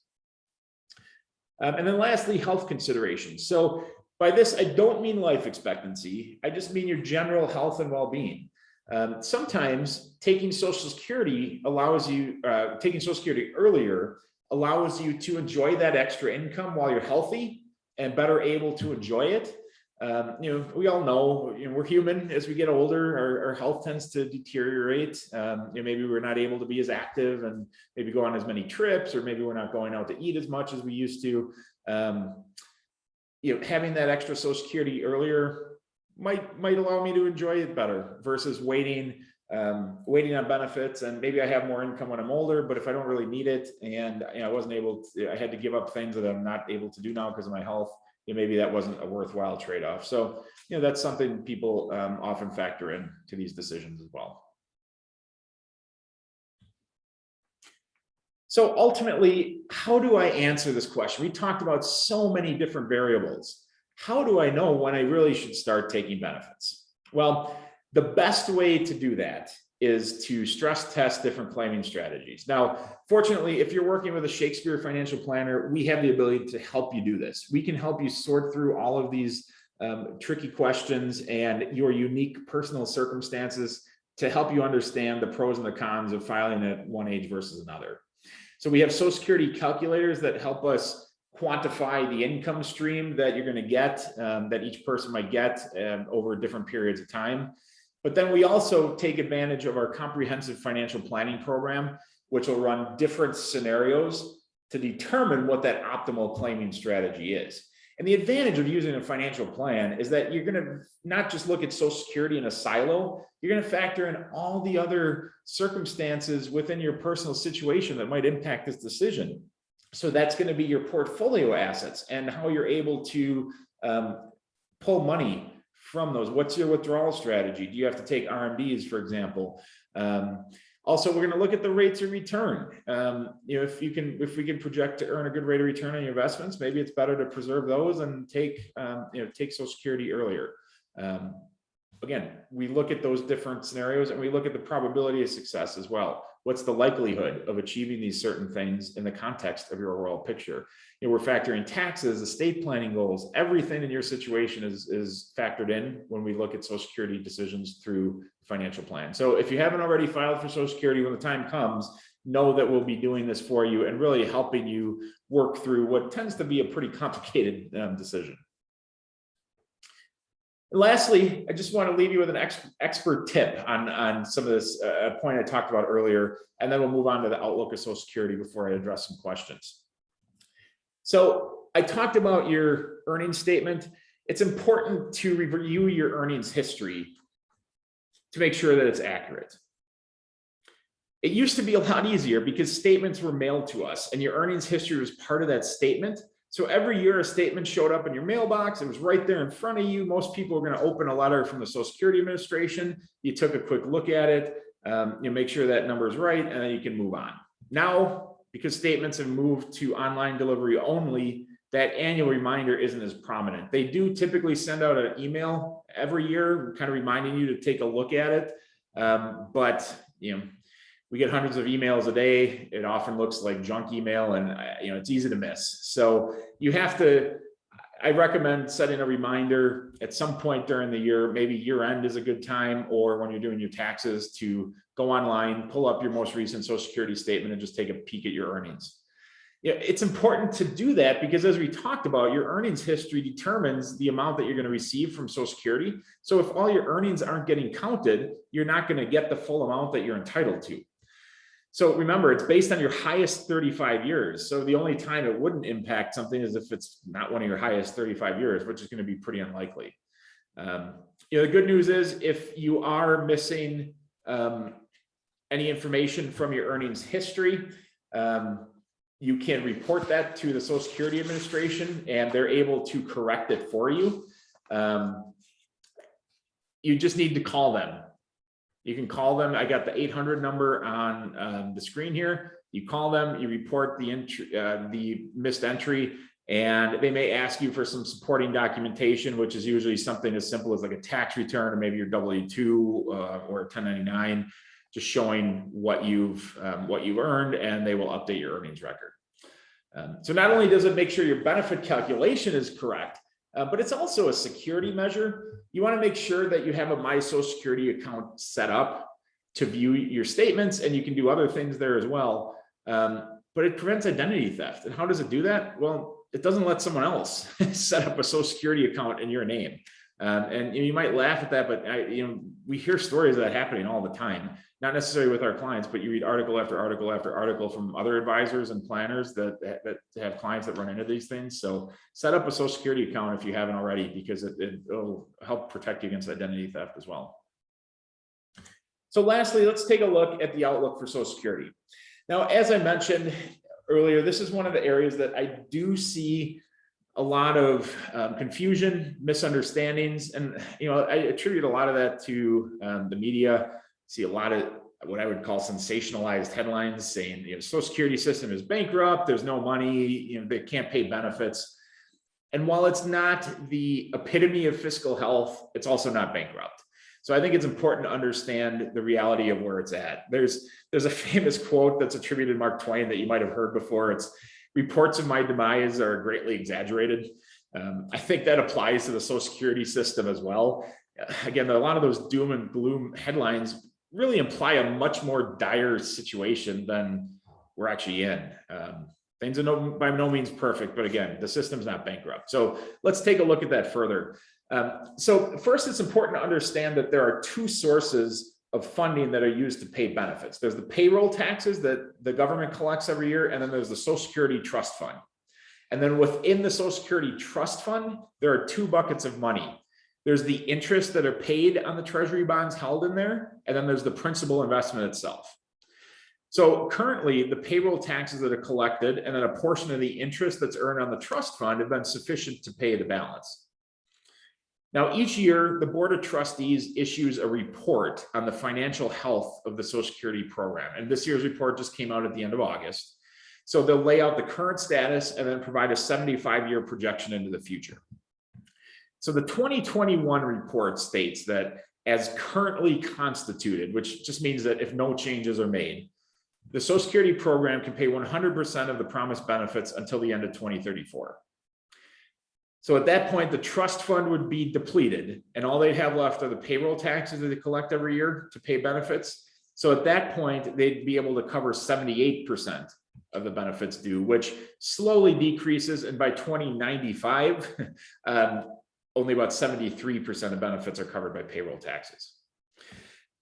And then lastly, health considerations. So by this, I don't mean life expectancy. I just mean your general health and well-being. Sometimes taking Social Security taking Social Security earlier allows you to enjoy that extra income while you're healthy and better able to enjoy it. We all know, we're human. As we get older, our health tends to deteriorate. Maybe we're not able to be as active and maybe go on as many trips, or maybe we're not going out to eat as much as we used to. Having that extra Social Security earlier might allow me to enjoy it better versus waiting on benefits. And maybe I have more income when I'm older, but if I don't really need it, and I wasn't able to, I had to give up things that I'm not able to do now because of my health, maybe that wasn't a worthwhile trade-off. So, that's something people often factor in to these decisions as well. So ultimately, how do I answer this question? We talked about so many different variables. How do I know when I really should start taking benefits? Well, the best way to do that is to stress test different claiming strategies. Now, fortunately, if you're working with a Shakespeare financial planner, we have the ability to help you do this. We can help you sort through all of these tricky questions and your unique personal circumstances to help you understand the pros and the cons of filing at one age versus another. So we have Social Security calculators that help us quantify the income stream that you're going to get, that each person might get over different periods of time. But then we also take advantage of our comprehensive financial planning program, which will run different scenarios to determine what that optimal claiming strategy is. And the advantage of using a financial plan is that you're going to not just look at Social Security in a silo, you're going to factor in all the other circumstances within your personal situation that might impact this decision. So that's going to be your portfolio assets and how you're able to pull money from those. What's your withdrawal strategy? Do you have to take RMDs, for example? Also, we're going to look at the rates of return. If we can project to earn a good rate of return on your investments, maybe it's better to preserve those and take Social Security earlier. Again, we look at those different scenarios and we look at the probability of success as well. What's the likelihood of achieving these certain things in the context of your overall picture? We're factoring taxes, estate planning goals, everything in your situation is factored in when we look at Social Security decisions through financial plan. So if you haven't already filed for Social Security, when the time comes, know that we'll be doing this for you and really helping you work through what tends to be a pretty complicated decision. Lastly, I just want to leave you with an expert tip on some of this point I talked about earlier, and then we'll move on to the outlook of Social Security before I address some questions. So I talked about your earnings statement. It's important to review your earnings history to make sure that it's accurate. It used to be a lot easier because statements were mailed to us and your earnings history was part of that statement. So every year a statement showed up in your mailbox. It was right there in front of you. Most people are going to open a letter from the Social Security Administration. You took a quick look at it. You make sure that number is right, and then you can move on. Now, because statements have moved to online delivery only, that annual reminder isn't as prominent. They do typically send out an email every year, kind of reminding you to take a look at it. But we get hundreds of emails a day. It often looks like junk email, and it's easy to miss. So you have to, I recommend setting a reminder at some point during the year, maybe year end is a good time, or when you're doing your taxes, to go online, pull up your most recent Social Security statement and just take a peek at your earnings. It's important to do that because, as we talked about, your earnings history determines the amount that you're going to receive from Social Security. So if all your earnings aren't getting counted, you're not going to get the full amount that you're entitled to. So remember, it's based on your highest 35 years. So the only time it wouldn't impact something is if it's not one of your highest 35 years, which is going to be pretty unlikely. The good news is if you are missing any information from your earnings history, you can report that to the Social Security Administration and they're able to correct it for you. You just need to call them. You can call them. I got the 800 number on the screen here. You call them, you report the missed entry, and they may ask you for some supporting documentation, which is usually something as simple as like a tax return or maybe your W-2 or a 1099, just showing what you've earned, and they will update your earnings record. So not only does it make sure your benefit calculation is correct, but it's also a security measure. You want to make sure that you have a My Social Security account set up to view your statements, and you can do other things there as well. But it prevents identity theft. And how does it do that? Well, it doesn't let someone else set up a Social Security account in your name. And you might laugh at that, but we hear stories of that happening all the time, not necessarily with our clients, but you read article after article after article from other advisors and planners that have clients that run into these things. So set up a Social Security account if you haven't already, because it'll help protect you against identity theft as well. So lastly, let's take a look at the outlook for Social Security. Now, as I mentioned earlier, this is one of the areas that I do see a lot of confusion, misunderstandings, and I attribute a lot of that to the media. See a lot of what I would call sensationalized headlines saying Social Security system is bankrupt, there's no money, they can't pay benefits. And while it's not the epitome of fiscal health, it's also not bankrupt. So I think it's important to understand the reality of where it's at. There's a famous quote that's attributed to Mark Twain that you might have heard before. It's, "Reports of my demise are greatly exaggerated." I think that applies to the Social Security system as well. Again, a lot of those doom and gloom headlines really imply a much more dire situation than we're actually in. Things are by no means perfect, but again, the system's not bankrupt. So let's take a look at that further. So first, it's important to understand that there are two sources of funding that are used to pay benefits. There's the payroll taxes that the government collects every year, and then there's the Social Security Trust Fund. And then within the Social Security Trust Fund, there are two buckets of money. There's the interest that are paid on the treasury bonds held in there, and then there's the principal investment itself. So currently, the payroll taxes that are collected and then a portion of the interest that's earned on the trust fund have been sufficient to pay the balance. Now, each year, the Board of Trustees issues a report on the financial health of the Social Security program. And this year's report just came out at the end of August. So they'll lay out the current status and then provide a 75-year projection into the future. So the 2021 report states that as currently constituted, which just means that if no changes are made, the Social Security program can pay 100% of the promised benefits until the end of 2034. So at that point, the trust fund would be depleted and all they'd have left are the payroll taxes that they collect every year to pay benefits. So at that point, they'd be able to cover 78% of the benefits due, which slowly decreases. And by 2095, only about 73% of benefits are covered by payroll taxes.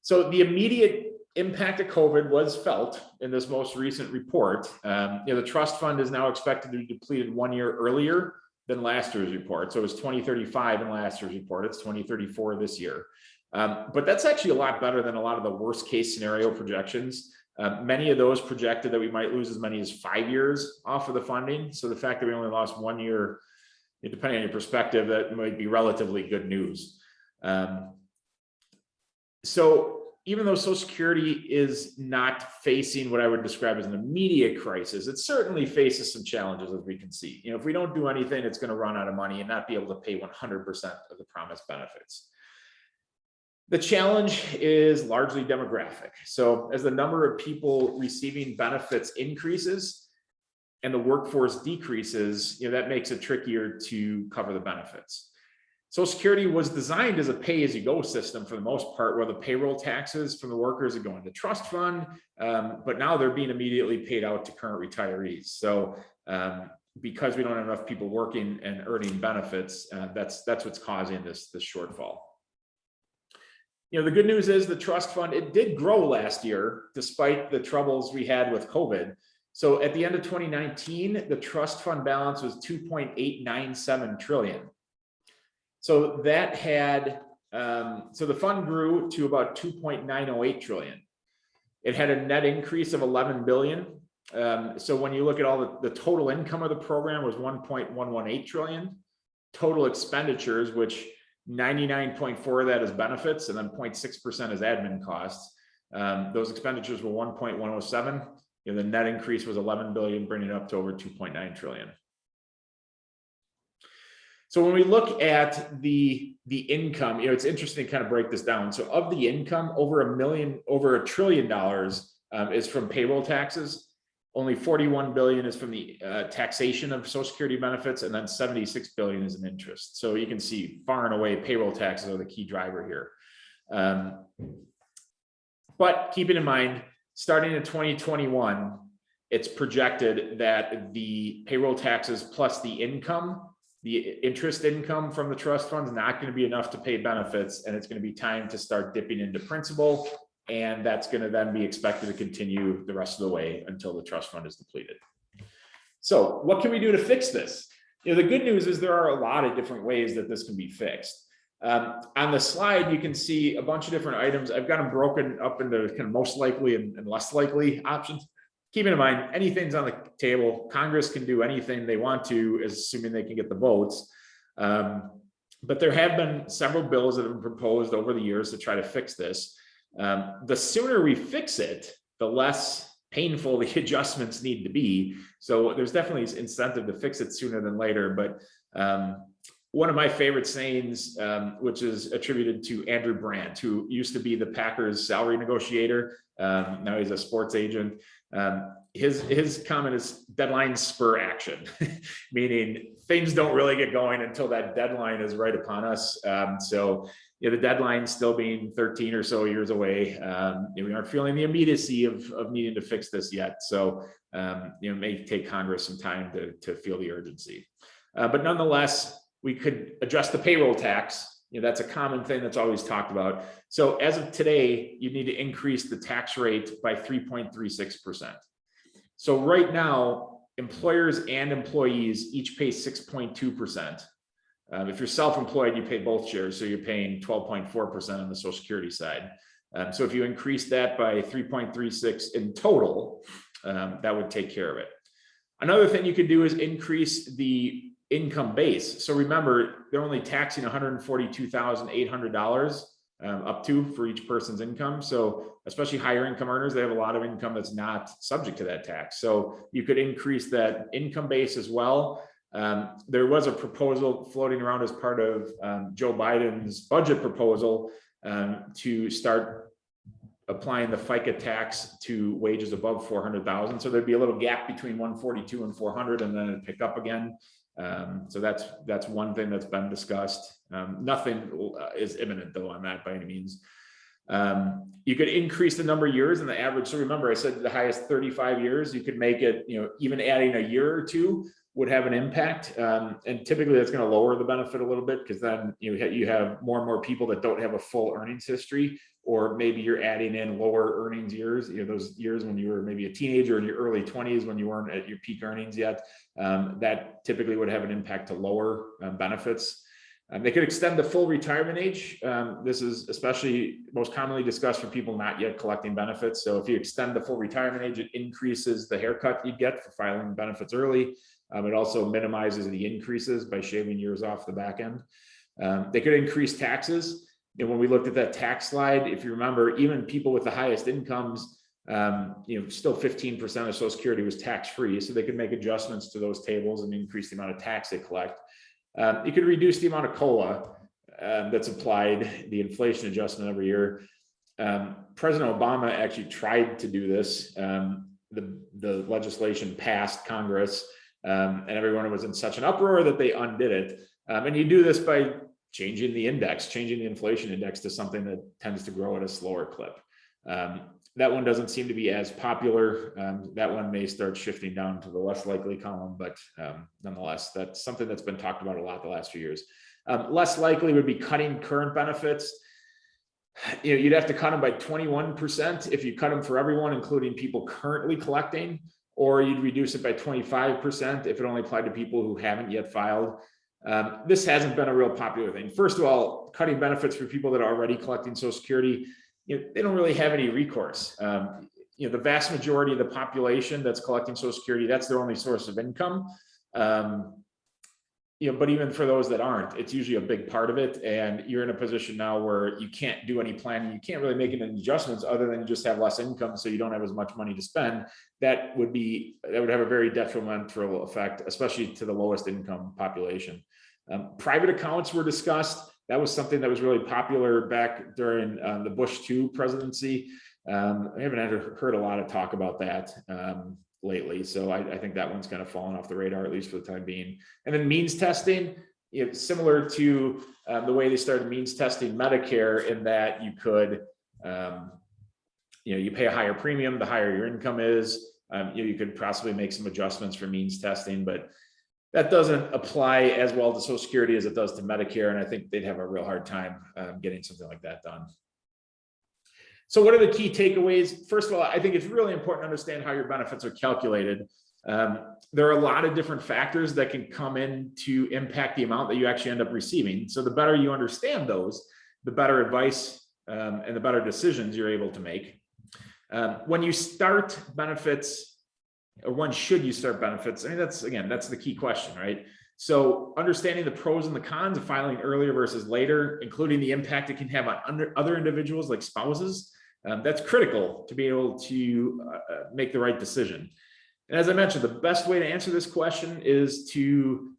So the immediate impact of COVID was felt in this most recent report. The trust fund is now expected to be depleted 1 year earlier than last year's report. So it was 2035 in last year's report. It's 2034 this year. But that's actually a lot better than a lot of the worst case scenario projections. Many of those projected that we might lose as many as 5 years off of the funding. So the fact that we only lost 1 year, depending on your perspective, that might be relatively good news. So even though Social Security is not facing what I would describe as an immediate crisis, it certainly faces some challenges, as we can see. If we don't do anything, it's going to run out of money and not be able to pay 100% of the promised benefits. The challenge is largely demographic. So as the number of people receiving benefits increases and the workforce decreases, that makes it trickier to cover the benefits. Social Security was designed as a pay-as-you-go system for the most part, where the payroll taxes from the workers are going to trust fund, but now they're being immediately paid out to current retirees. So because we don't have enough people working and earning benefits, that's what's causing this shortfall. The good news is the trust fund, it did grow last year, despite the troubles we had with COVID. So at the end of 2019, the trust fund balance was 2.897 trillion. So that had, so the fund grew to about 2.908 trillion. It had a net increase of 11 billion. So when you look at all the total income of the program was 1.118 trillion. Total expenditures, which 99.4 of that is benefits and then 0.6% is admin costs. Those expenditures were 1.107. The net increase was 11 billion, bringing it up to over 2.9 trillion. So when we look at the income, it's interesting to kind of break this down. So of the income, over $1 trillion is from payroll taxes. Only 41 billion is from the taxation of Social Security benefits, and then 76 billion is in interest. So you can see far and away payroll taxes are the key driver here. But keeping in mind, starting in 2021, it's projected that the payroll taxes plus the the interest income from the trust fund is not going to be enough to pay benefits, and it's going to be time to start dipping into principal, and that's going to then be expected to continue the rest of the way until the trust fund is depleted. So what can we do to fix this? The good news is there are a lot of different ways that this can be fixed. On the slide, you can see a bunch of different items. I've got them broken up into kind of most likely and less likely options. Keeping in mind, anything's on the table. Congress can do anything they want to, assuming they can get the votes. But there have been several bills that have been proposed over the years to try to fix this. The sooner we fix it, the less painful the adjustments need to be. So there's definitely incentive to fix it sooner than later. But one of my favorite sayings, which is attributed to Andrew Brandt, who used to be the Packers salary negotiator. Now he's a sports agent. His comment is deadlines spur action, meaning things don't really get going until that deadline is right upon us. So the deadline still being 13 or so years away. We aren't feeling the immediacy of needing to fix this yet. So it may take Congress some time to feel the urgency. But nonetheless, we could adjust the payroll tax. That's a common thing that's always talked about. So as of today, you need to increase the tax rate by 3.36%. So right now, employers and employees each pay 6.2%. If you're self-employed, you pay both shares, so you're paying 12.4% on the Social Security side. So if you increase that by 3.36 in total, that would take care of it. Another thing you could do is increase the income base. So remember, they're only taxing $142,800 up to for each person's income. So especially higher income earners, they have a lot of income that's not subject to that tax. So you could increase that income base as well. There was a proposal floating around as part of Joe Biden's budget proposal to start applying the FICA tax to wages above 400,000. So there'd be a little gap between 142 and 400, and then it'd pick up again. So that's one thing that's been discussed. Nothing is imminent though on that by any means. You could increase the number of years and the average. So remember, I said the highest 35 years. You could make it, even adding a year or two would have an impact. And typically that's going to lower the benefit a little bit, because then you have more and more people that don't have a full earnings history, or maybe you're adding in lower earnings years, those years when you were maybe a teenager in your early 20s when you weren't at your peak earnings yet. That typically would have an impact to lower benefits. They could extend the full retirement age. This is especially most commonly discussed for people not yet collecting benefits. So if you extend the full retirement age, it increases the haircut you get for filing benefits early. It also minimizes the increases by shaving years off the back end. They could increase taxes. And when we looked at that tax slide, if you remember, even people with the highest incomes, still 15% of Social Security was tax-free. So they could make adjustments to those tables and increase the amount of tax they collect. You could reduce the amount of COLA that's applied, the inflation adjustment every year. President Obama actually tried to do this. The legislation passed Congress, and everyone was in such an uproar that they undid it. And you do this by changing the index, changing the inflation index to something that tends to grow at a slower clip. That one doesn't seem to be as popular. That one may start shifting down to the less likely column, but nonetheless, that's something that's been talked about a lot the last few years. Less likely would be cutting current benefits. You'd have to cut them by 21% if you cut them for everyone, including people currently collecting, or you'd reduce it by 25% if it only applied to people who haven't yet filed. This hasn't been a real popular thing. First of all, cutting benefits for people that are already collecting Social Security, they don't really have any recourse. The vast majority of the population that's collecting Social Security, that's their only source of income. But even for those that aren't, it's usually a big part of it. And you're in a position now where you can't do any planning. You can't really make any adjustments other than you just have less income, so you don't have as much money to spend. That would have a very detrimental effect, especially to the lowest income population. Private accounts were discussed. That was something that was really popular back during the Bush II presidency. I haven't heard a lot of talk about that lately. So I think that one's kind of fallen off the radar, at least for the time being. And then means testing, similar to the way they started means testing Medicare, in that you could, you pay a higher premium, the higher your income is. You could possibly make some adjustments for means testing, but that doesn't apply as well to Social Security as it does to Medicare, and I think they'd have a real hard time getting something like that done. So what are the key takeaways? First of all, I think it's really important to understand how your benefits are calculated. There are a lot of different factors that can come in to impact the amount that you actually end up receiving. So the better you understand those, the better advice and the better decisions you're able to make. When you start benefits, or when should you start benefits? I mean, that's the key question, right? So understanding the pros and the cons of filing earlier versus later, including the impact it can have on other individuals like spouses, that's critical to be able to make the right decision. And as I mentioned, the best way to answer this question is to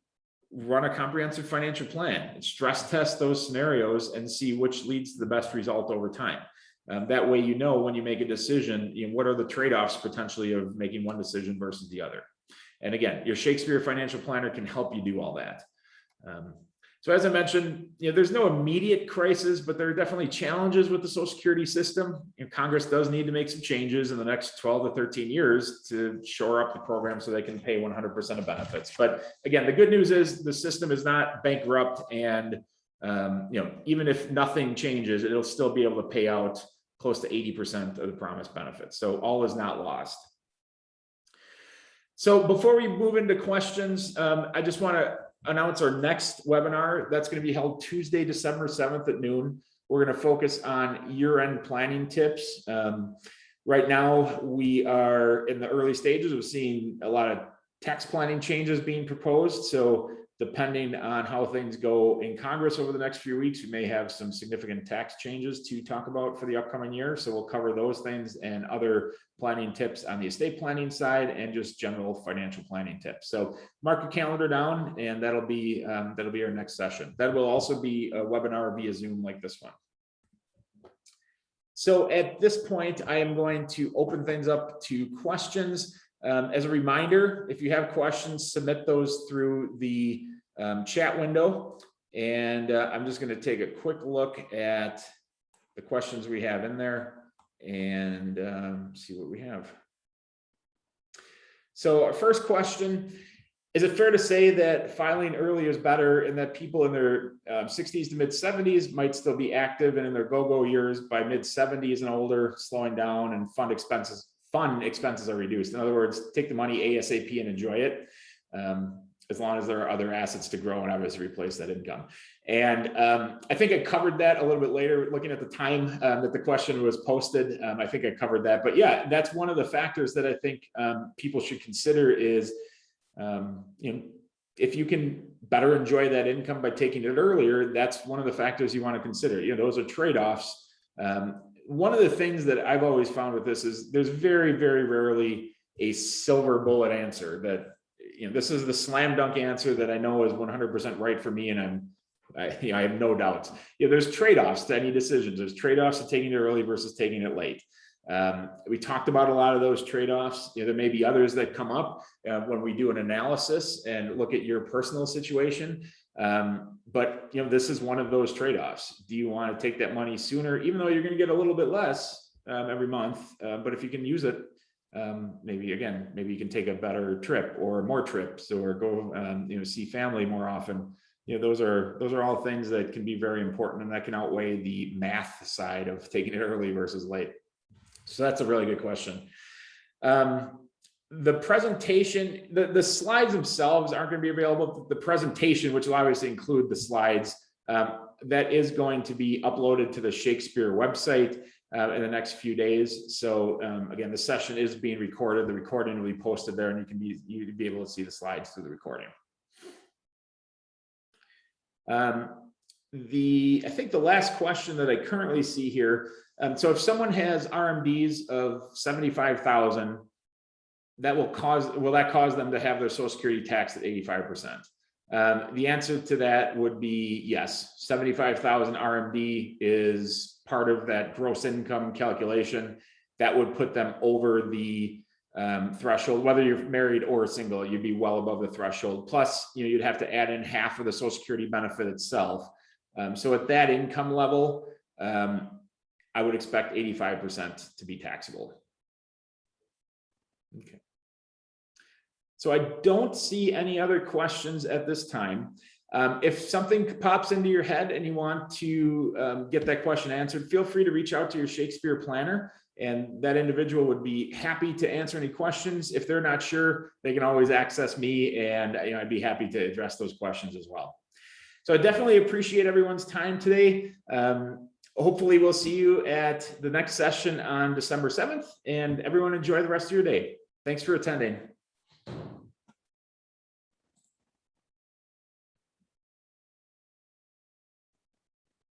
run a comprehensive financial plan and stress test those scenarios and see which leads to the best result over time. That way, you know, when you make a decision, what are the trade-offs potentially of making one decision versus the other. And again, your Shakespeare financial planner can help you do all that. So as I mentioned, there's no immediate crisis, but there are definitely challenges with the Social Security system. Congress does need to make some changes in the next 12 to 13 years to shore up the program so they can pay 100% of benefits. But again, the good news is the system is not bankrupt, and even if nothing changes, it'll still be able to pay out close to 80% of the promised benefits. So all is not lost. So before we move into questions, I just want to announce our next webinar. That's going to be held Tuesday, December 7th at noon. We're going to focus on year-end planning tips. Right now, we are in the early stages of seeing a lot of tax planning changes being proposed. So depending on how things go in Congress over the next few weeks, we may have some significant tax changes to talk about for the upcoming year. So we'll cover those things and other planning tips on the estate planning side and just general financial planning tips. So mark your calendar down, and that'll be our next session. That will also be a webinar via Zoom like this one. So at this point, I am going to open things up to questions. As a reminder, if you have questions, submit those through the chat window. And I'm just going to take a quick look at the questions we have in there and see what we have. So our first question, is it fair to say that filing early is better and that people in their 60s to mid 70s might still be active and in their go-go years by mid 70s and older, slowing down and fund expenses are reduced? In other words, take the money ASAP and enjoy it, as long as there are other assets to grow and obviously replace that income. And I think I covered that a little bit later, looking at the time that the question was posted. I think I covered that, but yeah, that's one of the factors that I think people should consider is, if you can better enjoy that income by taking it earlier, that's one of the factors you want to consider. Those are trade-offs. One of the things that I've always found with this is there's very, very rarely a silver bullet answer that, this is the slam dunk answer that I know is 100% right for me. And I have no doubts. There's trade-offs to any decisions. There's trade-offs to taking it early versus taking it late. We talked about a lot of those trade-offs. There may be others that come up when we do an analysis and look at your personal situation. But this is one of those trade-offs. Do you want to take that money sooner, even though you're going to get a little bit less every month? But if you can use it, maybe you can take a better trip or more trips or go see family more often. Those are all things that can be very important, and that can outweigh the math side of taking it early versus late. So that's a really good question. The presentation, the slides themselves aren't going to be available. The presentation, which will obviously include the slides, that is going to be uploaded to the Shakespeare website in the next few days. So again, the session is being recorded. The recording will be posted there, and you'd be able to see the slides through the recording. I think the last question that I currently see here. So if someone has RMDs of 75,000, will that cause them to have their Social Security taxed at 85%? The answer to that would be yes. 75,000 RMD is part of that gross income calculation. That would put them over the threshold. Whether you're married or single, you'd be well above the threshold. Plus, you'd have to add in half of the Social Security benefit itself. So at that income level, I would expect 85% to be taxable. Okay. So I don't see any other questions at this time. If something pops into your head and you want to get that question answered, feel free to reach out to your Shakespeare planner, and that individual would be happy to answer any questions. If they're not sure, they can always access me, and I'd be happy to address those questions as well. So I definitely appreciate everyone's time today. Hopefully we'll see you at the next session on December 7th, and everyone enjoy the rest of your day. Thanks for attending.